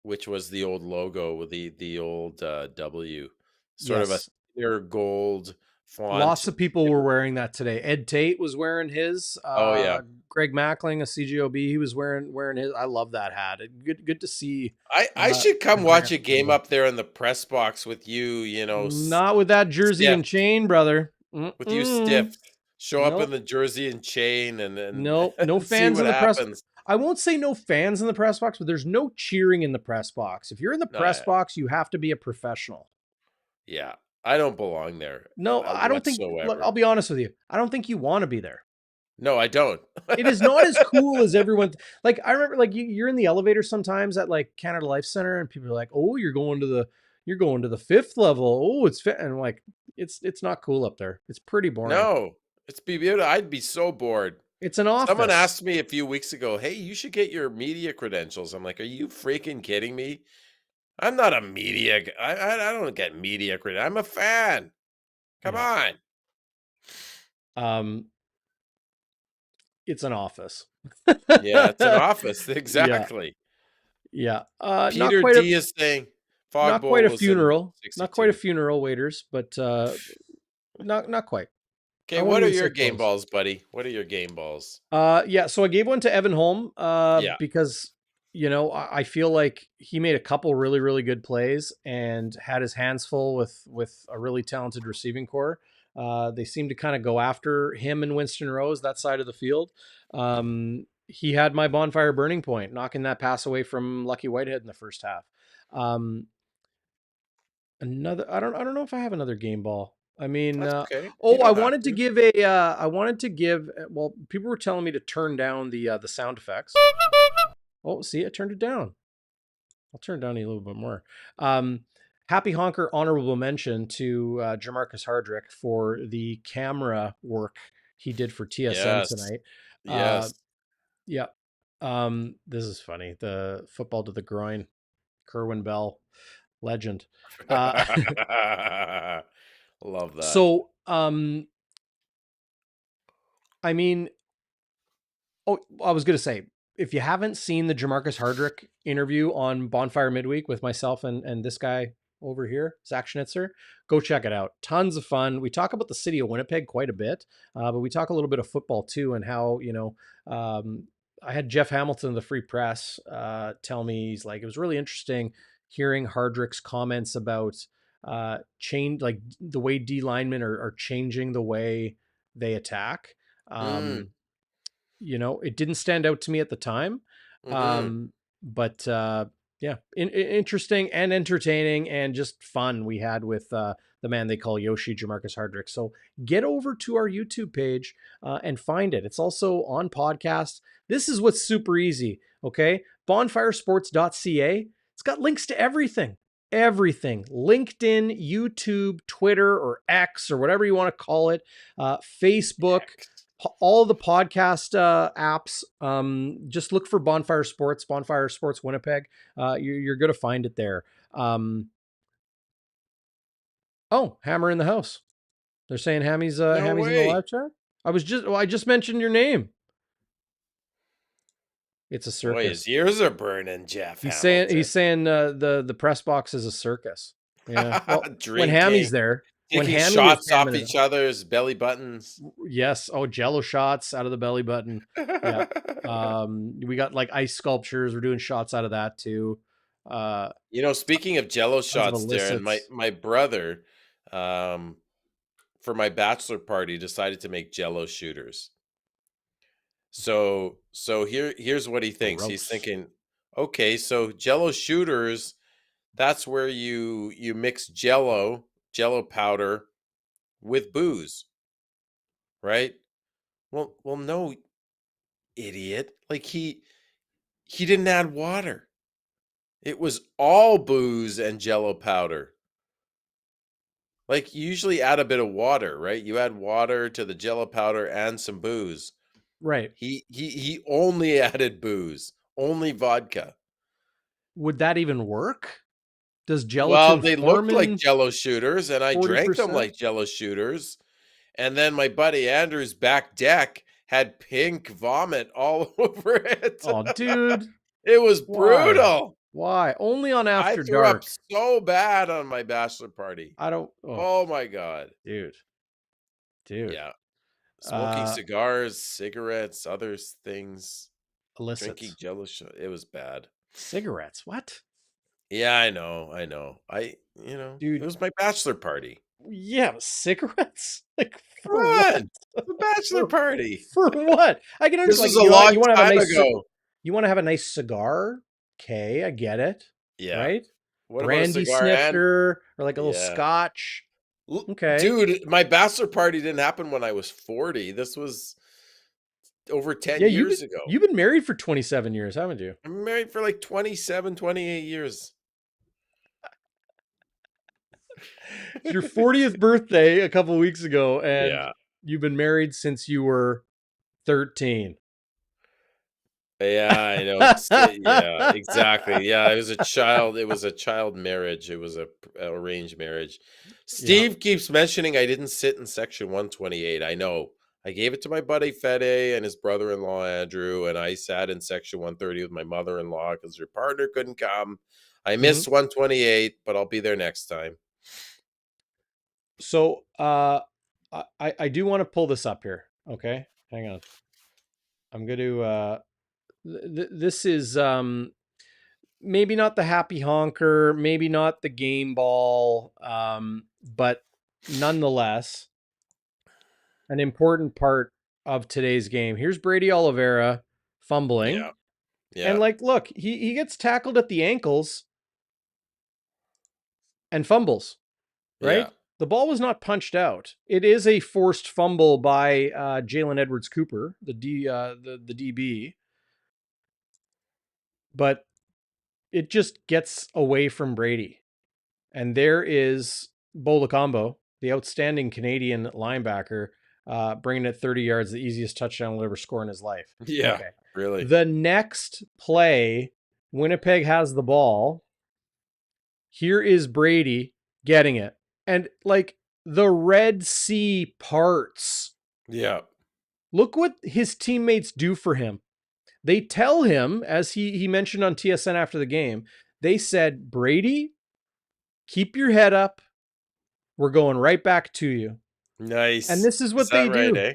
which was the old logo with the old W, sort of a Yes. thinner gold Lots font. of people were wearing that today. Ed Tate was wearing his. Oh yeah, Greg Mackling, a CGOB, he was wearing his. I love that hat. Good to see I should the come watch Grant a game logo. up there in the press box with you. Not with that jersey Stiff and chain, brother. with you Mm-mm. stiff. Show up in Nope. the jersey and chain and Nope. No and see fans what in the press. happens. I won't say no fans in the press box, but there's no cheering in the press box. If you're in the No, press box, you have to be a professional. yeah, I don't belong there No, I don't think. Look, whatsoever. I'll be honest with you. I don't think you want to be there. No, I don't. It is not as cool as everyone. Like I remember, like you're in the elevator sometimes at like Canada Life Center, and people are like, "Oh, you're going to the fifth level. Oh, it's fit," and I'm like, it's not cool up there. It's pretty boring. No, it's be beautiful. I'd be so bored. It's an Someone office. asked me a few weeks ago, "Hey, you should get your media credentials." I'm like, "Are you freaking kidding me? I'm not a media. I don't get media credit. I'm a fan. Come Yeah. on." Um, it's an office. Yeah, it's an office. Yeah, Exactly. yeah. Peter D is saying Fog Not quite Bowl a was in funeral. Not quite a 62. funeral, waiters, but not quite. Okay, I won't what are even say your game close. balls, buddy? What are your game balls? Yeah, so I gave one to Evan Holm Yeah. because I feel like he made a couple really really good plays and had his hands full with a really talented receiving core. They seemed to kind of go after him and Winston Rose that side of the field. He had my bonfire burning point, knocking that pass away from Lucky Whitehead in the first half. Um, another I don't know if I have another game ball. I mean, That's okay. You I don't have wanted to to. give well, people were telling me to turn down the sound effects. Oh, see, I turned it down. I'll turn it down a little bit more. Um, Happy Honker honorable mention to Jamarcus Hardrick for the camera work he did for TSN Yes. tonight. Uh, Yes. yeah. This is funny. The football to the groin, Kerwin Bell, legend. Uh, Love that. so, I mean, oh, I was going to say, if you haven't seen the Jamarcus Hardrick interview on Bonfire Midweek with myself and this guy over here, Zach Schnitzer, go check it out. Tons of fun. We talk about the city of Winnipeg quite a bit, but we talk a little bit of football too, and how, I had Jeff Hamilton of the Free Press tell me, he's like, it was really interesting hearing Hardrick's comments about change, like the way D linemen are changing the way they attack. Mm, Um, it didn't stand out to me at the time. mm-hmm. But yeah, interesting and entertaining and just fun we had with the man they call Yoshi, Jamarcus Hardrick. So get over to our YouTube page and find it. It's also on podcast. This is what's super easy. Okay. BonfireSports.ca. It's got links to everything. Everything. LinkedIn, YouTube, Twitter, or X, or whatever you want to call it. Facebook, all the podcast apps. Just look for Bonfire Sports, Bonfire Sports Winnipeg. You're going to find it there. Hammer in the house. They're saying Hammy's No Hammy's in the way. live chat. I just mentioned your name. It's a circus. Boy, his ears are burning, Jeff. He's saying the press box is a circus. Yeah. Well, when Hammy's there, when taking Hammy shots off each other's belly buttons. Yes. Oh, Jello shots out of the belly button. Yeah. We got like ice sculptures. We're doing shots out of that too. Speaking of Jello shots, Darrin, my brother, for my bachelor party, decided to make Jello shooters. So here's what he thinks. Gross. He's thinking, okay, so Jello shooters, that's where you mix Jello powder with booze, right? Well, no, idiot. Like he didn't add water. It was all booze and Jello powder. Like you usually add a bit of water, right? You add water to the Jello powder and some booze. Right. He only added booze, only vodka. Would that even work? Does gelatin? Well, they looked like Jello shooters, and I 40%? Drank them like Jello shooters. And then my buddy Andrew's back deck had pink vomit all over it. Oh, dude. It was brutal. Why? Only on After Dark. I threw Dark. up so bad on my bachelor party. Oh my God. Dude. Yeah. Smoking cigars, cigarettes, other things. Illicits. Drinking Jello shot. It was bad. Cigarettes? What? Yeah, I know. Dude, it was my bachelor party. Yeah, cigarettes? Like for what? The bachelor party. For what? I can understand. This was a long time ago. You want to have a nice cigar? Okay, I get it. Yeah. Right? What brandy snifter or like a little scotch. Okay. Dude, my bachelor party didn't happen when I was 40. This was over 10 years ago. You've been married for 27 years, haven't you? I'm married for like 27, 28 years. It's your 40th birthday a couple weeks ago, and you've been married since you were 13. Yeah, I know. Yeah, exactly. Yeah, it was a child marriage. It was a arranged marriage. Steve keeps mentioning I didn't sit in section 128. I know. I gave it to my buddy Fede and his brother-in-law Andrew, and I sat in section 130 with my mother-in-law because her partner couldn't come. I missed 128, but I'll be there next time. So I do want to pull this up here. Okay, hang on. I'm going to this is maybe not the happy honker, maybe not the game ball, but nonetheless an important part of today's game. Here's Brady Oliveira fumbling. Yeah. And like, look, he gets tackled at the ankles and fumbles, right? Yeah. The ball was not punched out. It is a forced fumble by Jalen Edwards-Cooper, the DB. But it just gets away from Brady. And there is Bolacombo, the outstanding Canadian linebacker, bringing it 30 yards, the easiest touchdown he'll ever score in his life. Yeah, really. The next play, Winnipeg has the ball. Here is Brady getting it. And like the Red Sea parts. Yeah. Look what his teammates do for him. They tell him, as he mentioned on TSN after the game, they said, Brady, keep your head up. We're going right back to you. Nice. And this is what they do. Right, eh?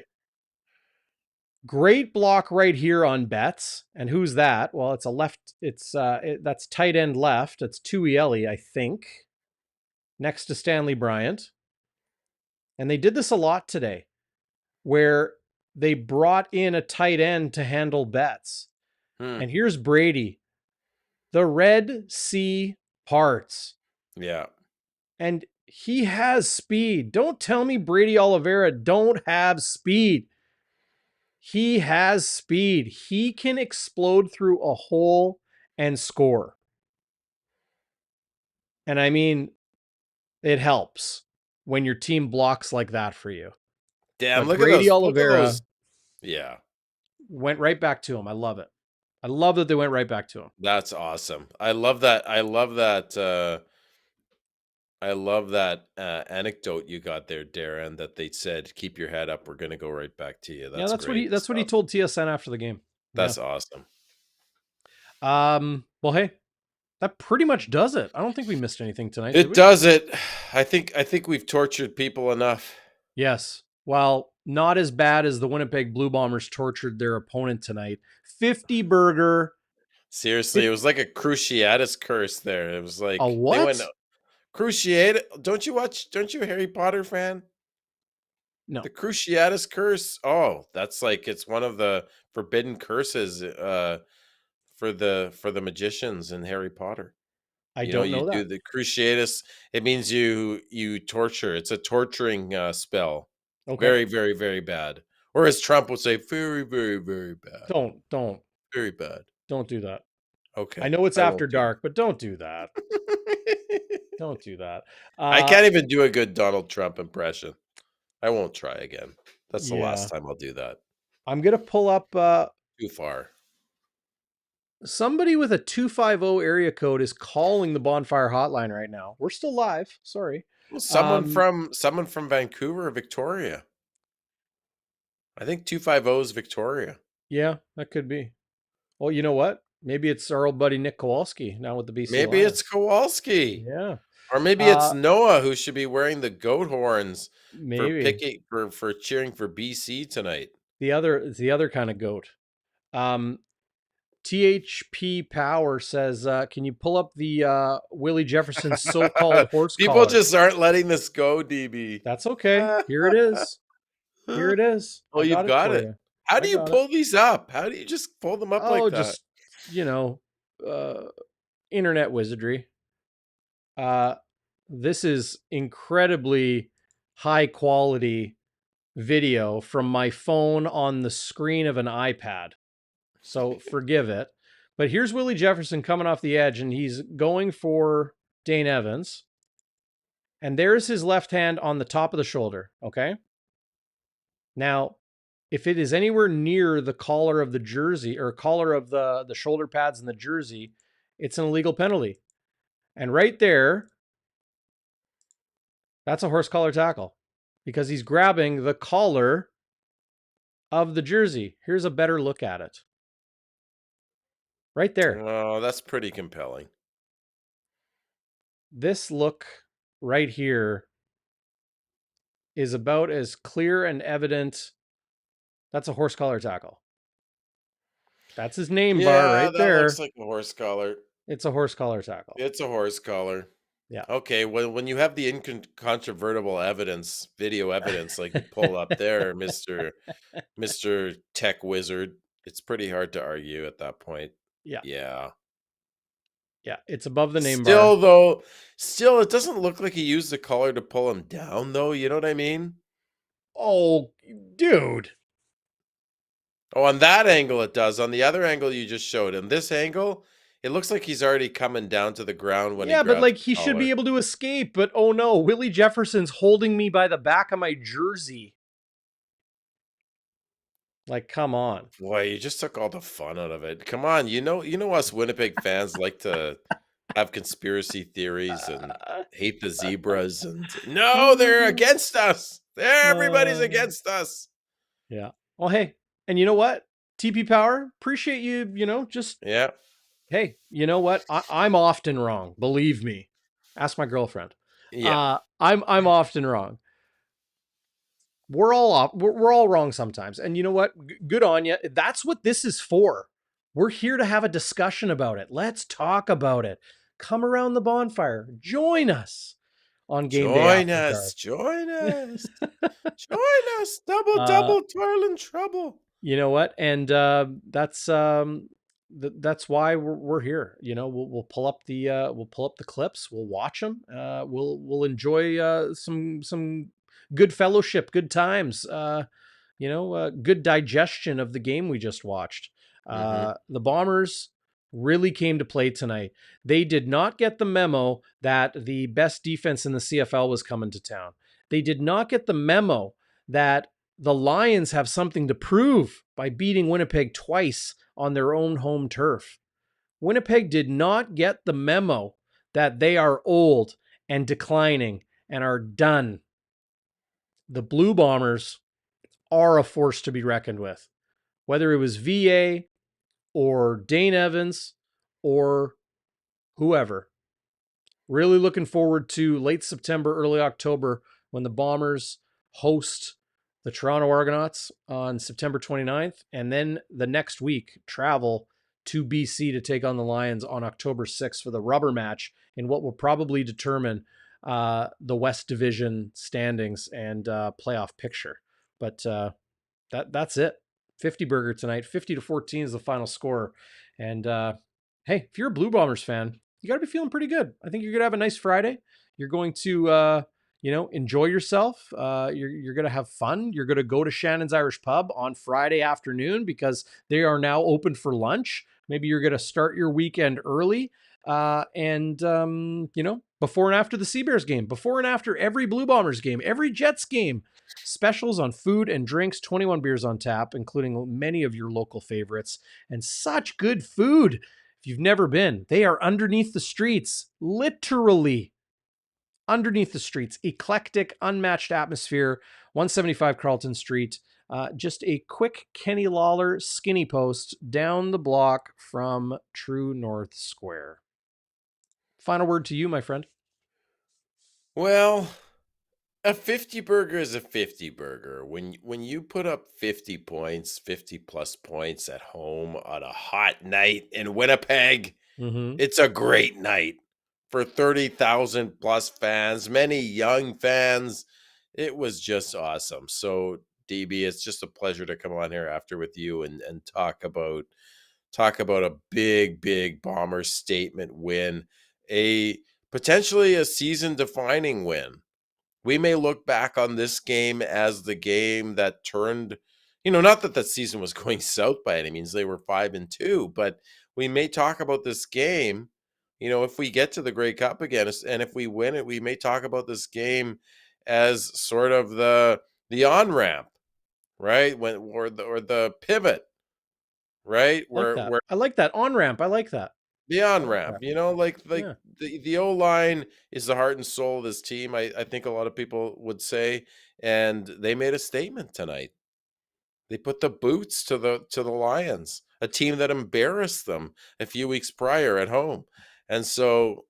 Great block right here on Betts. And who's that? Well, it's a left. That's tight end left. It's Tuieli, I think, next to Stanley Bryant. And they did this a lot today, where they brought in a tight end to handle Betts. And here's Brady. The Red Sea parts. Yeah. And he has speed. Don't tell me Brady Oliveira don't have speed. He has speed. He can explode through a hole and score. And I mean, it helps when your team blocks like that for you. Damn, But look at Brady those. Look at Oliveira those. Yeah, went right back to him. I love it. I love that they went right back to him. that's awesome. I love that. I love that anecdote you got there, Darren, that they said, keep your head up. We're going to go right back to you. Yeah, That's great that's what he stuff. told TSN after the game. Yeah. That's awesome. Well, hey, that pretty much does it. I don't think we missed anything tonight, did It we? does it. I think we've tortured people enough. Yes. Well, not as bad as the Winnipeg Blue Bombers tortured their opponent tonight. 50 burger. Seriously, it was like a Cruciatus curse there. It was A like they went what? Cruciate. Don't you watch? Don't you a Harry Potter fan? No, The Cruciatus curse. Oh, that's like it's one of the forbidden curses for the magicians in Harry Potter. I You know, don't you know do that. the Cruciatus. It means you torture. It's a torturing spell. Okay. Very, very, very bad. Or as Trump would say, very, very, very bad. Don't Very bad. do that. I Okay, know it's I won't after do dark, but don't do that. that. Don't do that. I can't even do a good Donald Trump impression. I won't try again. That's the last Yeah. time I'll do that. I'm going to pull up Too far. somebody with a 250 area code is calling the Bonfire hotline right now. We're still live. Sorry. Well, someone Um, from Vancouver or Victoria. I think 250 is Victoria. yeah, that could be. Well, you know what? Maybe it's our old buddy Nick Kowalski now with the BC Maybe it's Lions. Kowalski. Yeah. Or maybe it's Noah who should be wearing the goat horns for Maybe picking for cheering for BC tonight. the other kind of goat. THP Power says, "Can you pull up the Willie Jefferson so-called horse People collar?" just aren't letting this go, DB. That's okay. Here it is. Here it is. Oh, I you've got it got for it. you. How I do you got it. pull these up? How do you just pull them up Oh, like that? just uh, internet wizardry. This is incredibly high quality video from my phone on the screen of an iPad. So forgive it. But here's Willie Jefferson coming off the edge, and he's going for Dane Evans. And there's his left hand on the top of the shoulder. Okay. Now, if it is anywhere near the collar of the jersey or collar of the shoulder pads in the jersey, it's an illegal penalty. And right there, that's a horse collar tackle because he's grabbing the collar of the jersey. Here's a better look at it. Right there. Oh, that's pretty compelling. This look right here is about as clear and evident. That's a horse collar tackle. That's his name bar Yeah, right that looks there. like a horse collar. It's a horse collar tackle. It's a horse collar. Yeah. Okay, when you have the incontrovertible evidence, video evidence like you pull up there, Mr. Tech Wizard, it's pretty hard to argue at that point. Yeah. Yeah. Yeah. It's above the name Still bar. though, still it doesn't look like he used the collar to pull him down though, you know what I mean? Oh, dude. Oh, on that angle it does. On the other angle you just showed him. This angle, it looks like he's already coming down to the ground when he Yeah, but grabs like the he should collar. be able to escape. But oh no, Willie Jefferson's holding me by the back of my jersey. Like, come on. Boy, you just took all the fun out of it. Come on, you know us Winnipeg fans like to have conspiracy theories and hate the zebras and no, they're against us. Everybody's against us. Yeah. Well, hey, and you know what? TP Power, appreciate you, just Yeah. hey, you know what? I'm often wrong. Believe me. Ask my girlfriend. Yeah. I'm often wrong. We're all wrong sometimes. And you know what? Good on you. That's what this is for. We're here to have a discussion about it. Let's talk about it. Come around the bonfire. Join us on Game Day Join After us. Dark. Join us. Join us. Double, toil and trouble. You know what? And that's why we're here. We'll pull up the clips. We'll watch them. We'll enjoy some good fellowship, good times. Good digestion of the game we just watched. Mhm. The Bombers really came to play tonight. They did not get the memo that the best defense in the CFL was coming to town. They did not get the memo that the Lions have something to prove by beating Winnipeg twice on their own home turf. Winnipeg did not get the memo that they are old and declining and are done. The Blue Bombers are a force to be reckoned with. Whether it was VA or Dane Evans or whoever. Really looking forward to late September, early October when the Bombers host the Toronto Argonauts on September 29th. And then the next week, travel to BC to take on the Lions on October 6th for the rubber match in what will probably determine the West Division standings and playoff picture. But that's it. 50 burger tonight. 50-14 is the final score. And hey, if you're a Blue Bombers fan, you got to be feeling pretty good. I think you're going to have a nice Friday. You're going to, enjoy yourself. You're going to have fun. You're going to go to Shannon's Irish Pub on Friday afternoon because they are now open for lunch. Maybe you're going to start your weekend early. Before and after the Seabears game, before and after every Blue Bombers game, every Jets game, specials on food and drinks, 21 beers on tap, including many of your local favorites, and such good food. If you've never been, they are underneath the streets, literally underneath the streets. Eclectic, unmatched atmosphere, 175 Carlton Street. Just a quick Kenny Lawler skinny post down the block from True North Square. Final word to you, my friend. Well, a 50 burger is a 50 burger. When you put up 50 points, 50 plus points at home on a hot night in Winnipeg, it's a great night for 30,000 plus fans, many young fans. It was just awesome. So, DB, it's just a pleasure to come on here after with you and talk about a big Bomber statement win, a potentially a season defining win. We may look back on this game as the game that turned, not that season was going south by any means. They were 5-2, but we may talk about this game, if we get to the Grey Cup again, and if we win it, we may talk about this game as sort of the on-ramp, right? Or the pivot, right? I like that on-ramp. I like that. The on-ramp, the O-line is the heart and soul of this team, I think a lot of people would say, and they made a statement tonight. They put the boots to the Lions, a team that embarrassed them a few weeks prior at home. And so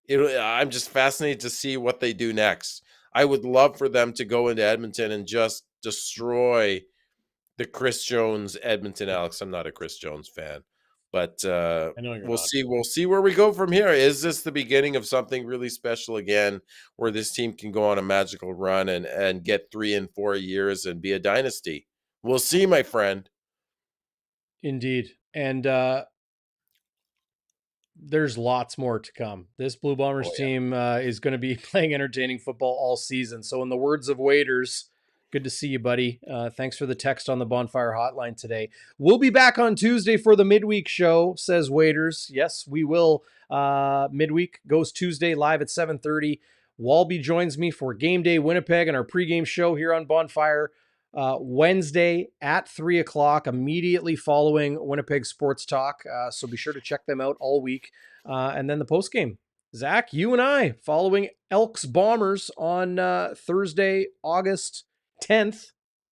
I'm just fascinated to see what they do next. I would love for them to go into Edmonton and just destroy the Chris Jones Edmonton Alex. I'm not a Chris Jones fan. But I know you're we'll not. see. We'll see where we go from here. Is this the beginning of something really special again, where this team can go on a magical run and get 3 and 4 years and be a dynasty? We'll see, my friend. Indeed. And there's lots more to come. This Blue Bombers team is going to be playing entertaining football all season. So in the words of Waiters, good to see you, buddy. Thanks for the text on the Bonfire hotline today. We'll be back on Tuesday for the midweek show, says Waiters. Yes, we will. Midweek goes Tuesday live at 7:30. Walby joins me for Game Day Winnipeg and our pregame show here on Bonfire. Wednesday at 3 o'clock, immediately following Winnipeg Sports Talk. So be sure to check them out all week. And then the postgame. Zach, you and I following Elks Bombers on Thursday, August 10th.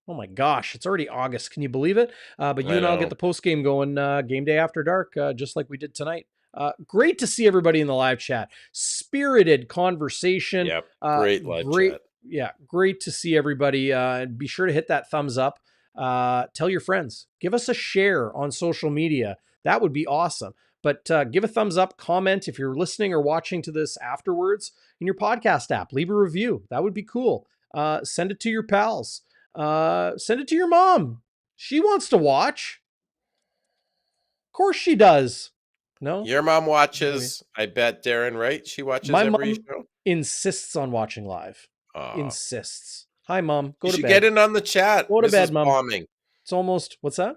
Oh my gosh, it's already August. Can you believe it? But you and I'll get the postgame going, Game Day After Dark, just like we did tonight. Great to see everybody in the live chat. Spirited conversation. Yep, great live chat. Yeah, great to see everybody. Be sure to hit that thumbs up. Tell your friends. Give us a share on social media. That would be awesome. But give a thumbs up, comment if you're listening or watching to this afterwards in your podcast app. Leave a review. That would be cool. Send it to your pals. Send it to your mom. She wants to watch. Of course she does. No? Your mom watches, I bet, Darrin, right? She watches every show? Insists on watching live. Insists. Hi, Mom. Go to bed. She should get in on the chat. Go to bed, Mom. Bauming. It's almost, what's that?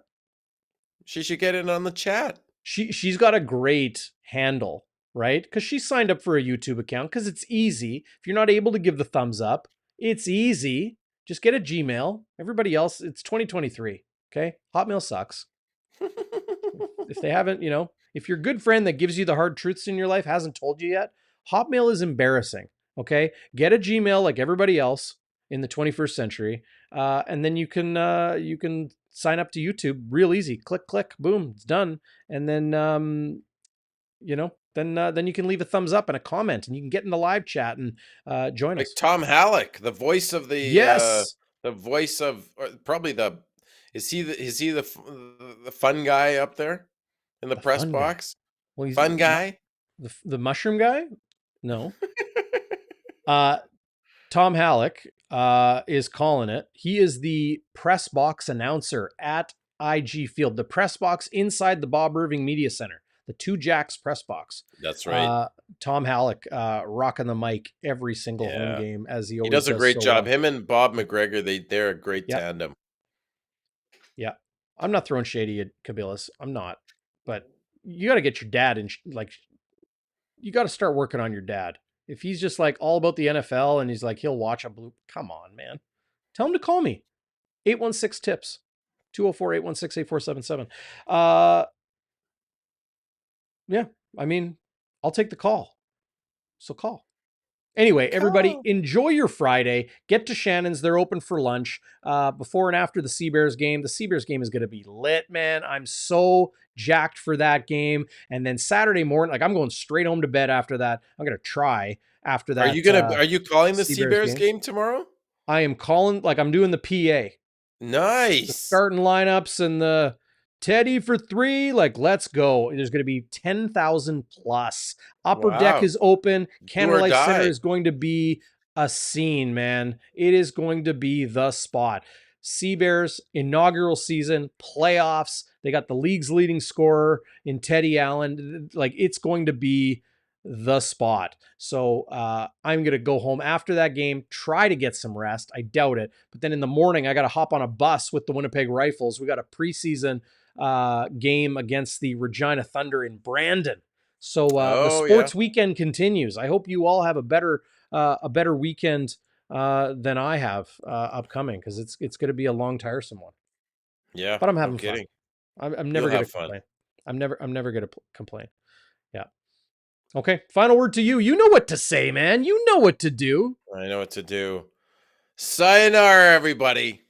She should get in on the chat. she's got a great handle, right? Because she signed up for a YouTube account because it's easy. If you're not able to give the thumbs up, it's easy. Just get a Gmail. Everybody else, it's 2023. Okay, Hotmail sucks. If they haven't, if your good friend that gives you the hard truths in your life hasn't told you yet, Hotmail is embarrassing. Okay, get a Gmail like everybody else in the 21st century, and then you can sign up to YouTube real easy. Click, click, boom, it's done. And then then you can leave a thumbs up and a comment, and you can get in the live chat and join Like us. Tom Halleck, the voice of Yes, the voice of probably the is he the fun guy up there in the the press fun guy. box? Well, he's Fun guy? the mushroom guy. No. Tom Halleck is calling it. He is the press box announcer at IG Field, the press box inside the Bob Irving Media Center, the Two Jacks press box. That's right. Tom Halleck rocking the mic every single home Yeah. game, as he He always does a does great so job. well. Him and Bob McGregor, they're a great Yeah. tandem. Yeah. I'm not throwing shady at Kabilas. I'm not. But you got to get your dad in, you got to start working on your dad. If he's just like all about the NFL and he's like, he'll watch a blue, come on, man. Tell him to call me. 816 tips. 204-816-8477. Yeah, I mean, I'll take the call. So call. Anyway, everybody, enjoy your Friday. Get to Shannon's. They're open for lunch before and after the Seabears game. The Seabears game is going to be lit, man. I'm so jacked for that game. And then Saturday morning, I'm going straight home to bed after that. I'm going to try after that. Are you calling the Seabears Seabears game tomorrow? I am calling, I'm doing the PA. The Nice. starting lineups and the Teddy for 3, let's go. There's going to be 10,000 plus. Upper deck is open. Canada Life Center is going to be a scene, man. It is going to be the spot. Seabears inaugural season, playoffs. They got the league's leading scorer in Teddy Allen. It's going to be the spot. So I'm going to go home after that game, try to get some rest. I doubt it. But then in the morning, I got to hop on a bus with the Winnipeg Rifles. We got a preseason game against the Regina Thunder in Brandon. So the sports weekend continues. I hope you all have a better weekend than I have upcoming, because it's going to be a long, tiresome one. Yeah, but I'm having fun. I'm never going to complain. I'm never going to complain. Yeah. Okay. Final word to you. You know what to say, man. You know what to do. I know what to do. Sayonara, everybody.